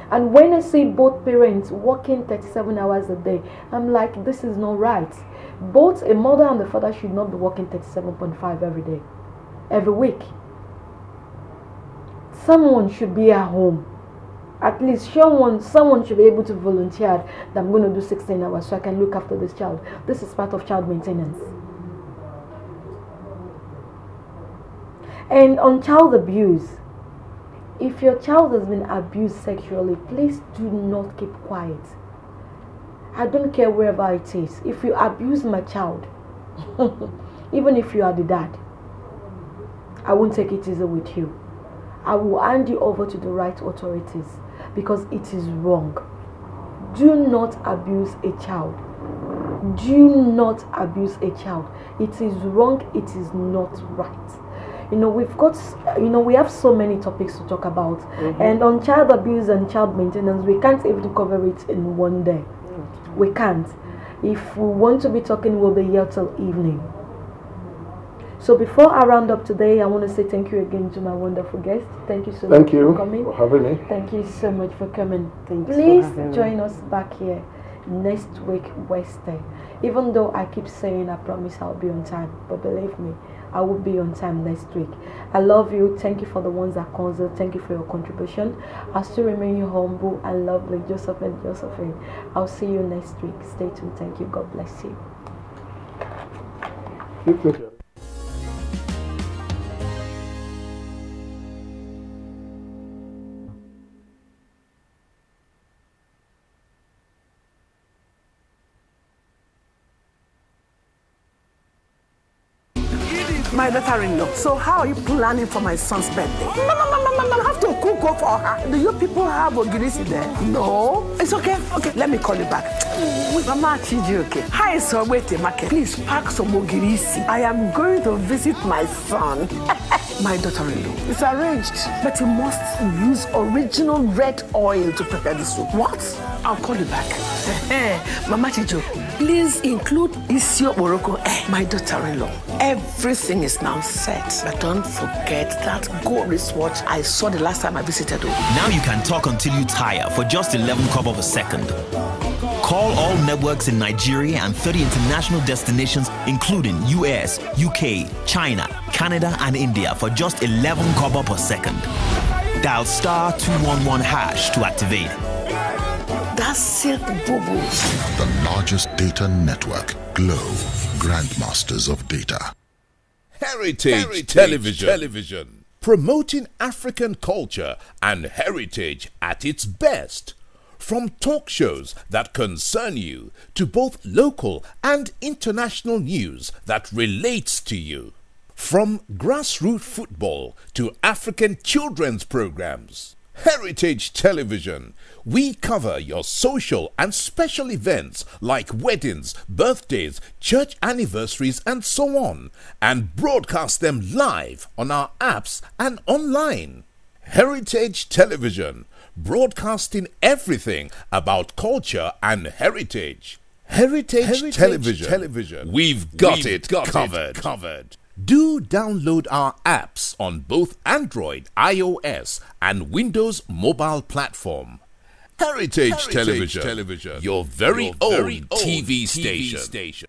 And when I see both parents working 37 hours a day, I'm like, this is not right. Both a mother and the father should not be working 37.5 every day, every week. Someone should be at home. At least someone should be able to volunteer that I'm going to do 16 hours so I can look after this child. This is part of child maintenance. And on child abuse, if your child has been abused sexually, please do not keep quiet. I don't care wherever it is. If you abuse my child, even if you are the dad, I won't take it easy with you. I will hand you over to the right authorities because it is wrong. Do not abuse a child. Do not abuse a child. It is wrong. It is not right. We have so many topics to talk about. And on child abuse and child maintenance, we can't even cover it in one day. We can't. If we want to be talking, we'll be here till evening. So before I round up today, I want to say thank you again to my wonderful guest. Thank you so much for coming. For having me. Thank you so much for coming. Thanks. Please join us back here next week, Wednesday. Even though I keep saying I promise I'll be on time, but believe me, I will be on time next week. I love you. Thank you for the ones that consult. Thank you for your contribution. I still remain you humble and lovely, Josephine. I'll see you next week. Stay tuned. Thank you. God bless you. Take care. My daughter-in-law. So how are you planning for my son's birthday? No. I have to cook for her. Do you people have ogirisi there? No. It's okay. Okay, let me call you back. Mama Chijioke. Hi, so wait a market. Please pack some ogirisi. I am going to visit my son. My daughter-in-law. It's arranged. But you must use original red oil to prepare the soup. What? I'll call you back. Mama Chijo, please include Isio Morocco. My daughter-in-law. Everything is now set. But don't forget that gold wristwatch I saw the last time I visited. Now you can talk until you tire for just 11 kobo per second. Call all networks in Nigeria and 30 international destinations, including US, UK, China, Canada, and India for just 11 kobo per second. Dial *211# to activate. That's Silk Bobo. The largest data network, Glow, grandmasters of data. Heritage Television. Promoting African culture and heritage at its best. From talk shows that concern you to both local and international news that relates to you. From grassroots football to African children's programs. Heritage Television. We cover your social and special events like weddings, birthdays, church anniversaries, and so on, and broadcast them live on our apps and online. Heritage Television, broadcasting everything about culture and heritage. Heritage Television. We've got it covered. Do download our apps on both Android, iOS, and Windows mobile platform. Heritage Television, your very own TV station.